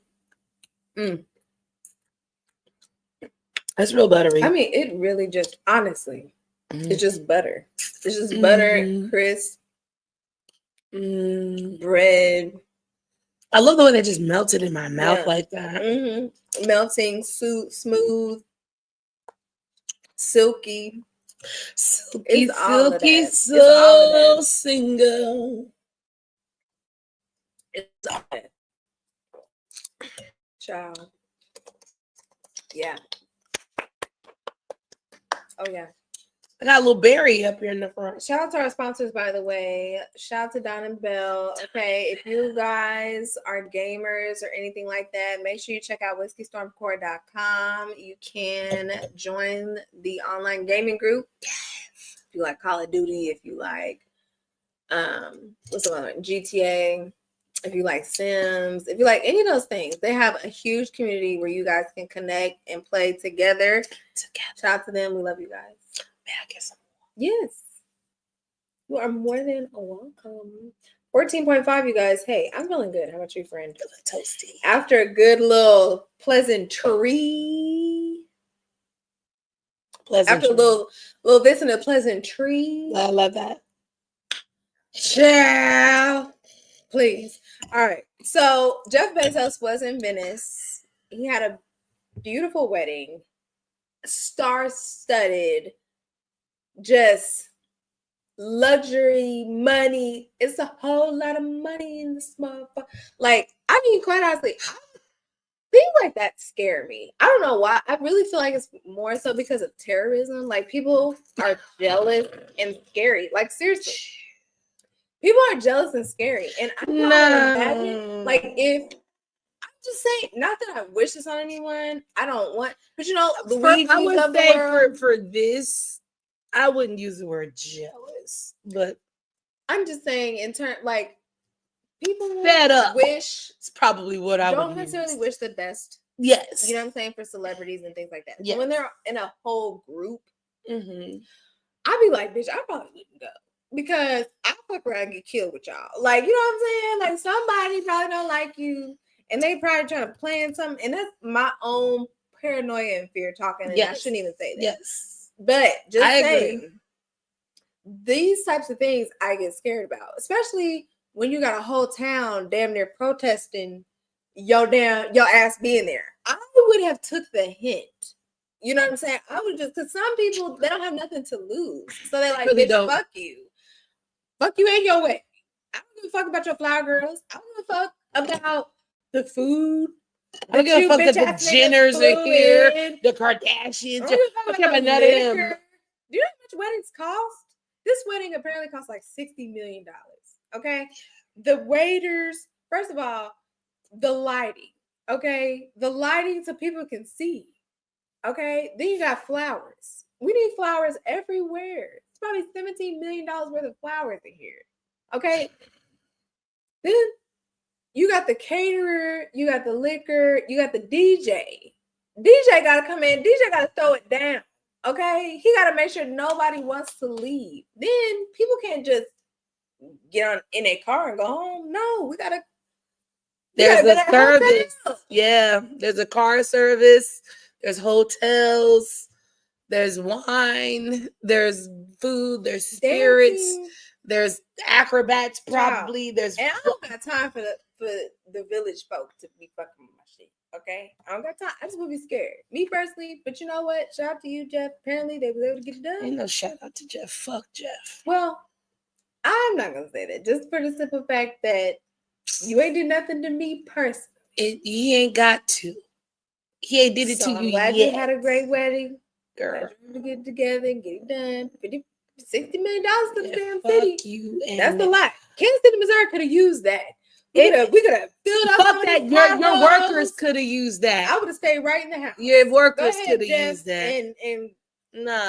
That's real buttery. I mean, it really just, honestly, it's just butter. It's just butter, crisp, bread. I love the way they just melted in my mouth like that. Melting, smooth, silky. Silky, It's all of silky, that. so single. It's all that. Child. Yeah. Oh, yeah. I got a little berry up here in the front. Shout out to our sponsors, by the way. Shout out to Don and Bell. Okay, if you guys are gamers or anything like that, make sure you check out whiskeystormcore.com. You can join the online gaming group. If you like Call of Duty, if you like what's the one? GTA, if you like Sims, if you like any of those things, they have a huge community where you guys can connect and play together. Shout out to them. We love you guys. I guess. Yes. You are more than welcome. 14.5, you guys. Hey, I'm feeling good. How about you, friend? Feeling toasty. After a good little pleasantry. After a little this and a pleasantry. I love that. Ciao. Please. All right. So Jeff Bezos was in Venice. He had a beautiful wedding. Star-studded. Just luxury money. It's a whole lot of money in this motherfucker. Like, I mean, quite honestly, things like that scare me. I don't know why. I really feel like it's more so because of terrorism. Like, people are jealous and scary. Like, seriously, people are jealous and scary. And I can't imagine, like, if I'm just saying, not that I wish this on anyone. I don't want, but you know, the weed I would of the say world. for this. I wouldn't use the word jealous, but I'm just saying in turn, like, people fed up. Wish it's probably what I don't would necessarily use. wish the best. Yes, You know what I'm saying, for celebrities and things like that. Yes. So when they're in a whole group, I'd be like, bitch, I probably wouldn't go because I fuck around and get killed with y'all. Like, you know what I'm saying? Like, somebody probably don't like you, and they probably trying to plan something, and that's my own paranoia and fear talking, and I shouldn't even say that. Yes. But just I saying, agree. These types of things I get scared about, especially when you got a whole town damn near protesting your ass being there. I would have took the hint. You know what I'm saying? I would just, because some people, they don't have nothing to lose. So they're like, Really bitch, don't. fuck you. Fuck you in your way. I don't give a fuck about your flower girls. I don't give a fuck about the food. I don't give a fuck that the Jenners are here, the Kardashians. I don't care about none of them. Do you know how much weddings cost? This wedding apparently cost like $60 million. Okay. The waiters, first of all, the lighting. Okay. The lighting so people can see. Okay. Then you got flowers. We need flowers everywhere. It's probably $17 million worth of flowers in here. Okay. Then you got the caterer, you got the liquor, you got the DJ. DJ got to come in. DJ got to throw it down. Okay, he got to make sure nobody wants to leave. Then people can't just get on in a car and go home. No, we gotta. There's a service. Yeah, there's a car service. There's hotels. There's wine. There's food. There's spirits. Dancing. There's acrobats. Probably. Child. There's. And I don't got time for the village folk to be fucking with my shit. Okay, I don't got time. I just would be scared. Me personally, but you know what? Shout out to you, Jeff. Apparently, they were able to get it done. Ain't no shout out to Jeff. Fuck Jeff. Well, I'm not gonna say that just for the simple fact that you ain't do nothing to me personally. He ain't got to. He ain't did it to you yet. You had a great wedding, girl. To get together and get it done. $60 million to the damn fuck city. You That's a lot. Kansas City, Missouri could have used that. We could have filled up. Fuck that. Your workers could have used that. I would have stayed right in the house. Your workers could have used that. And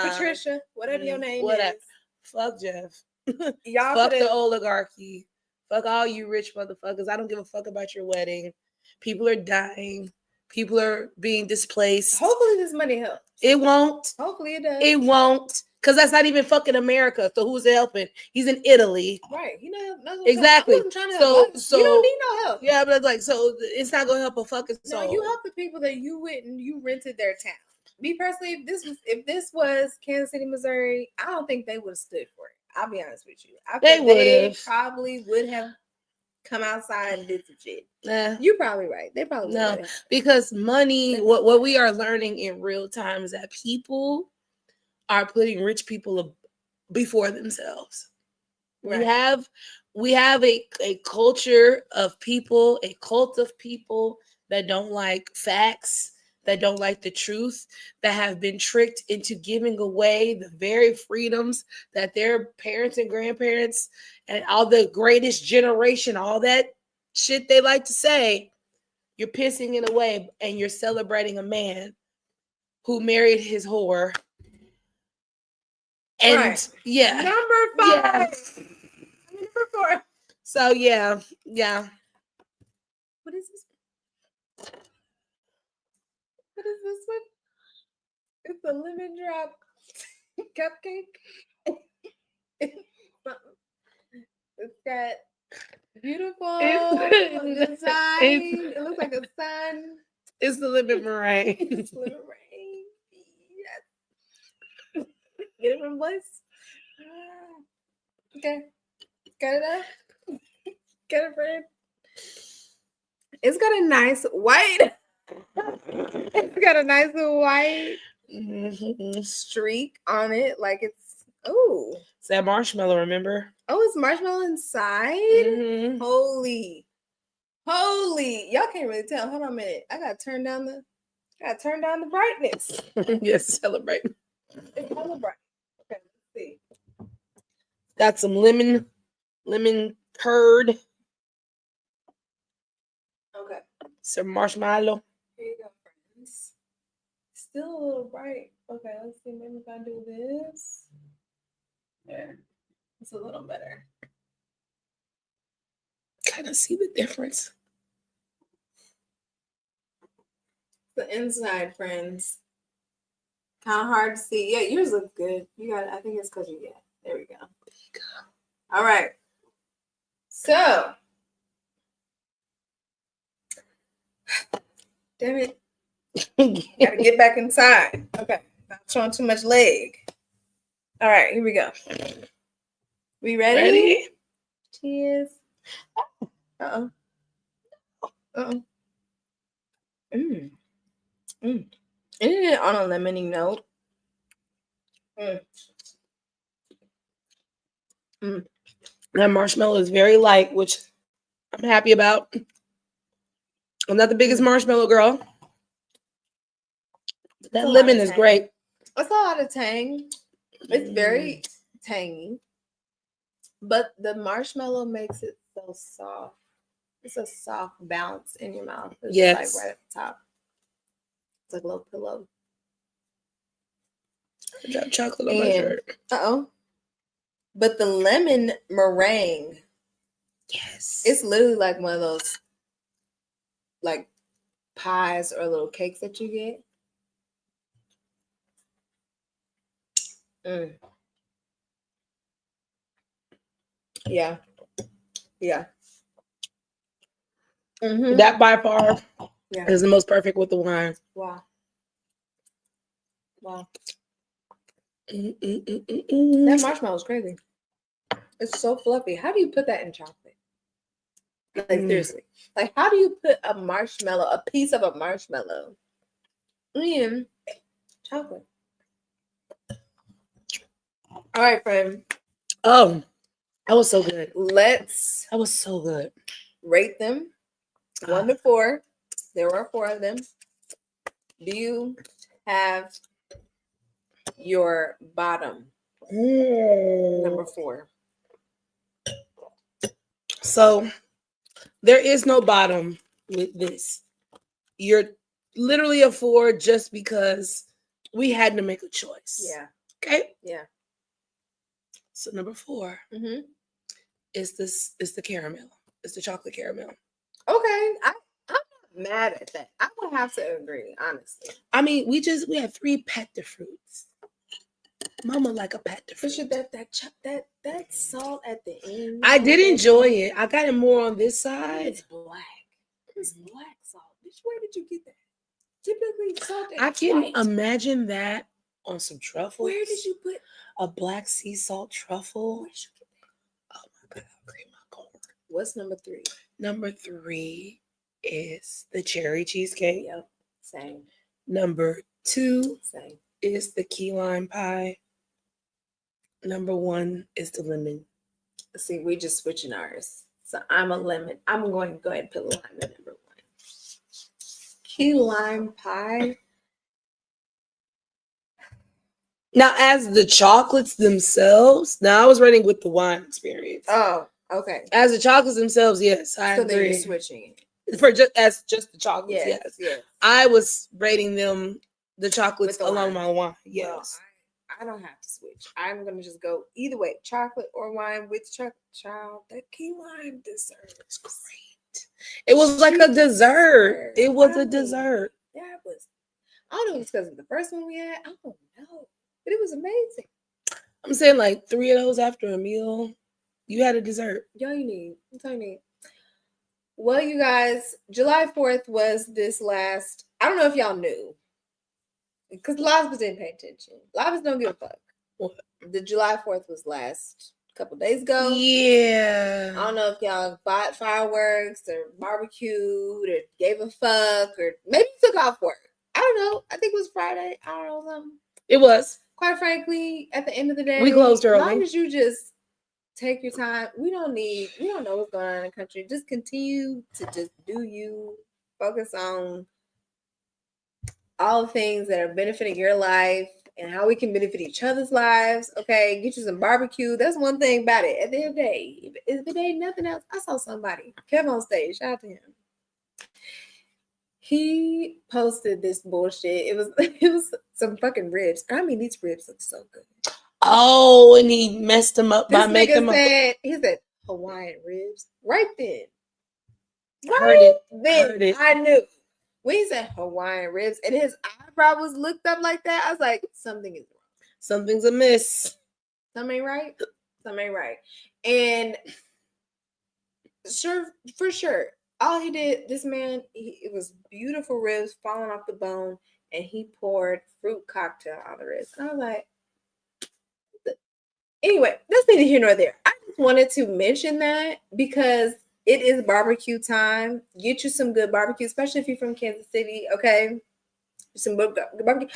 Patricia, whatever your name is. Fuck Jeff. Y'all fuck the oligarchy. Fuck all you rich motherfuckers. I don't give a fuck about your wedding. People are dying. People are being displaced. Hopefully this money helps. It won't. Hopefully it does. It won't. Because that's not even fucking America. So who's helping? He's in Italy. Right. Exactly. I wasn't trying to help us. You don't need no help. Yeah, but like, so it's not gonna help a fucking soul. No, you help the people that you rented their town. Me personally, if this was Kansas City, Missouri, I don't think they would have stood for it. I'll be honest with you. I think they probably would have come outside and did some shit. You're probably right. They probably would. Because money, what we are learning in real time is that people are putting rich people before themselves. Right. We have a culture of people, a cult of people that don't like facts, that don't like the truth, that have been tricked into giving away the very freedoms that their parents and grandparents and all the greatest generation, all that shit they like to say. You're pissing it away and you're celebrating a man who married his whore. And right. Yeah. Number 5. Yeah. Number 4. So yeah. What is this? What is this one? It's a lemon drop cupcake. It's got beautiful design. It looks like a sun. It's the lemon meringue. It's lemon meringue. Yes. Get it from Bliss. Okay. Got it up. Get it, friend. It's got a nice white. It's got a nice white streak on it. Like it's it's that marshmallow, remember? Oh, it's marshmallow inside. Holy. Y'all can't really tell. Hold on a minute. I gotta turn down the brightness. Yes, celebrate. It's hella bright. Okay, let's see. Got some lemon curd. Okay. Some marshmallow. Here you go, friends. Still a little bright. Okay, let's see. Maybe if I do this. There. It's a little better. Kind of see the difference. The inside, friends. Kind of hard to see. Yeah, yours looks good. You got it. I think it's because you get it. There we go. All right. So. Damn it. Gotta get back inside. Okay. Not showing too much leg. All right, here we go. We ready? Cheers. Uh-oh. Isn't it on a lemony note? That marshmallow is very light, which I'm happy about. I'm not the biggest marshmallow girl. That lemon is great. It's a lot of tang. It's very tangy. But the marshmallow makes it so soft. It's a soft bounce in your mouth. It's like right at the top. It's like a little pillow. I dropped chocolate on my shirt. But the lemon meringue. Yes. It's literally like one of those like pies or little cakes that you get. Yeah. That by far is the most perfect with the wine. Wow. That That marshmallow is crazy. It's so fluffy. How do you put that in chocolate? Like seriously. Like how do you put a piece of a marshmallow in chocolate? All right, friend. Oh, that was so good. That was so good. Rate them 1 to 4. There were 4 of them. Do you have your bottom? Number 4. So there is no bottom with this. You're literally a 4 just because we had to make a choice. Yeah. Okay. Yeah. So number 4 is the caramel. It's the chocolate caramel. Okay. I'm mad at that. I would have to agree, honestly. I mean, we had 3 pâte de fruits. Mama like a pâte de fruit. That salt at the end. I did enjoy it. I got it more on this side. It's black. It's black salt. Where did you get that? Typically, salt. I can imagine that on some truffles. Where did you put a black sea salt truffle? Where did you get that? Oh my God, cream my corn. What's number 3? Number 3 is the cherry cheesecake. Yep, same. Number 2 Same. is the key lime pie. Number 1 is the lemon. See, we just switching ours. So I'm a lemon. I'm going to go ahead and put lime at number 1. Key lime pie. Now, as the chocolates themselves, now I was rating with the wine experience. Oh, okay. As the chocolates themselves, yes, I agree. So then you're switching it. For just the chocolates, yes. I was rating them the chocolates along my wine. Yes. Well, I don't have to switch. I'm gonna just go either way, chocolate or wine with chocolate. Child, that key lime dessert is great. It was like a dessert. It was a dessert. That was. I don't know if it's because of the first one we had. I don't know, but it was amazing. I'm saying like 3 of those after a meal. You had a dessert. Yo, you need. That's all you need. Well, you guys, July 4th was this last. I don't know if y'all knew. Because a lot of us didn't pay attention. A lot of us don't give a fuck. What? The July 4th was last couple days ago. Yeah. I don't know if y'all bought fireworks or barbecued or gave a fuck or maybe took off work. I don't know. I think it was Friday. I don't know something. It was. Quite frankly, at the end of the day, we closed early. As long as you just take your time, we don't know what's going on in the country. Just continue to just do you. Focus on all the things that are benefiting your life and how we can benefit each other's lives. Okay, get you some barbecue. That's one thing about it. At the end of the day, if it ain't nothing else, I saw somebody, Kev on stage, shout out to him. He posted this bullshit. It was some fucking ribs. I mean, these ribs look so good. Oh, and he messed them up by making them. He said Hawaiian ribs. Right then. Heard it. I knew. When he said Hawaiian ribs and his eyebrow was looked up like that, I was like, something is wrong. Something's amiss. Something ain't right. Something ain't right. And for sure, all he did, this man, it was beautiful ribs falling off the bone, and he poured fruit cocktail on the ribs. And I was like, anyway, that's neither here nor there. I just wanted to mention that because it is barbecue time. Get you some good barbecue, especially if you're from Kansas City, okay? Some barbecue.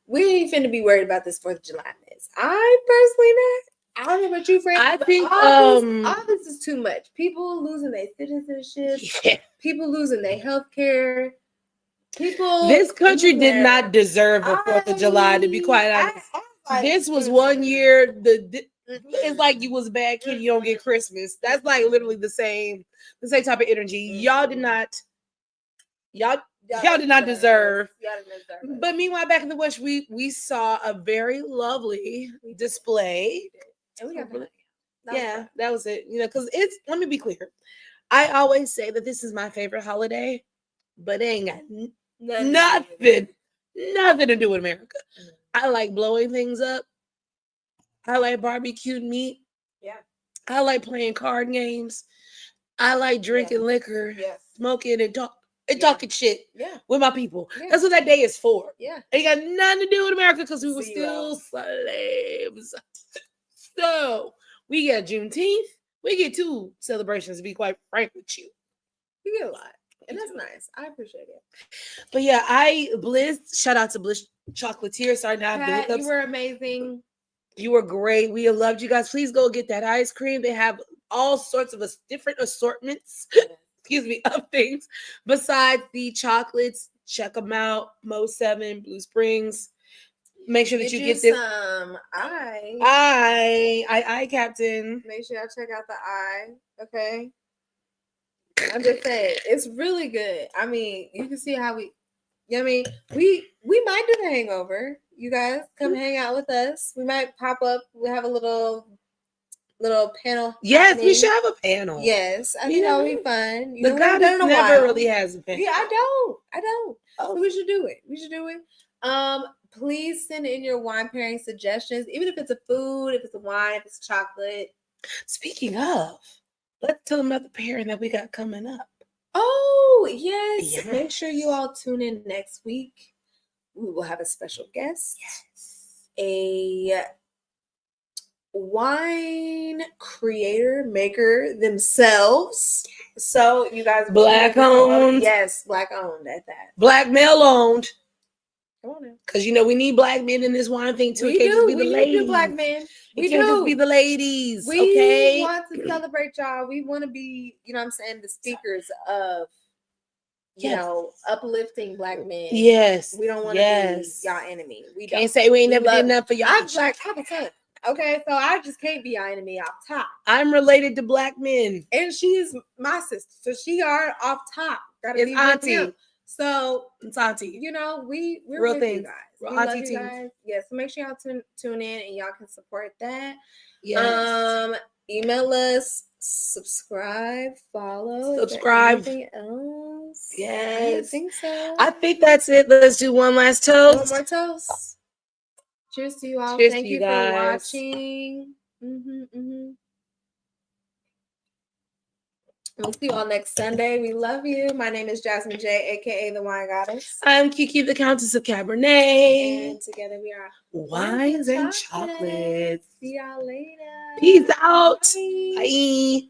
We ain't finna be worried about this 4th of July mess. I personally not. I don't know about you, friend. I think all this is too much. People losing their citizenship. Yeah. People losing their health care. People. This country did not deserve a 4th of July, to be quite honest. This was one year. It's like you was a bad kid, you don't get Christmas. That's like literally the same type of energy. Y'all did not deserve. But meanwhile, back in the West, we saw a very lovely display. And we got that was it. You know, because let me be clear. I always say that this is my favorite holiday, but it ain't got nothing to do with America. Mm-hmm. I like blowing things up. I like barbecued meat. Yeah. I like playing card games. I like drinking liquor, smoking and talking shit with my people. Yeah. That's what that day is for. Yeah. It ain't got nothing to do with America because we were still slaves. So we got Juneteenth. We get 2 celebrations, to be quite frank with you. You get a lot. And that's nice. I appreciate it. But yeah, shout out to Bliss Chocolatier. Sorry, now Pat, you were amazing. You were great. We loved you guys. Please go get that ice cream. They have all sorts of different assortments, of things. Besides the chocolates, check them out. Mo 7, Blue Springs. Make sure that you get this. I, Captain. Make sure y'all check out the eye. Okay. I'm just saying, it's really good. I mean, you can see how we might do the hangover. You guys come hang out with us. We might pop up. We have a little little panel. Yes, we happening. should have a panel. Yes, I think that would be fun. You The know, we haven't goddess done it in a never while. really has a panel. Yeah, I don't. Oh. So we should do it. Please send in your wine pairing suggestions, even if it's a food, if it's a wine, if it's chocolate. Speaking of, let's tell them about the pairing that we got coming up. Oh, yes. Yes. Make sure you all tune in next week. We will have a special guest. Yes. A wine creator, maker themselves. So you guys, Black owned. Yes, black owned at that. Black male owned. Come on now. Because you know we need black men in this wine thing too. We It can't do. just be the We ladies. do black men. We It can't do. just be the ladies. We okay. want to celebrate y'all. We want to be, you know what I'm saying, the speakers of, you know, uplifting black men. Yes. We don't want to be y'all enemy. We don't. Can't say we ain't We never love- did nothing for y'all. I'm black. I have a son. Okay, so I just can't be y'all enemy off top. I'm related to black men. And she's my sister, so she are off top. Gotta It's be with auntie. him. So It's auntie. you know, we're Real with things. you guys. Real We love auntie you teams. guys. Yes, so make sure y'all tune in and y'all can support that. Yes. Email us, subscribe, follow. Subscribe. Is there anything else? I Yes. don't think so. I think that's it. Let's do one last One toast. more toast. Cheers to you all. Cheers Thank to you you for guys. watching. We'll see you all next Sunday. We love you. My name is Jasmine J, aka the Wine Goddess. I'm Kiki, the Countess of Cabernet. And together we are Wines and chocolates. See y'all later. Peace out. Bye. Bye.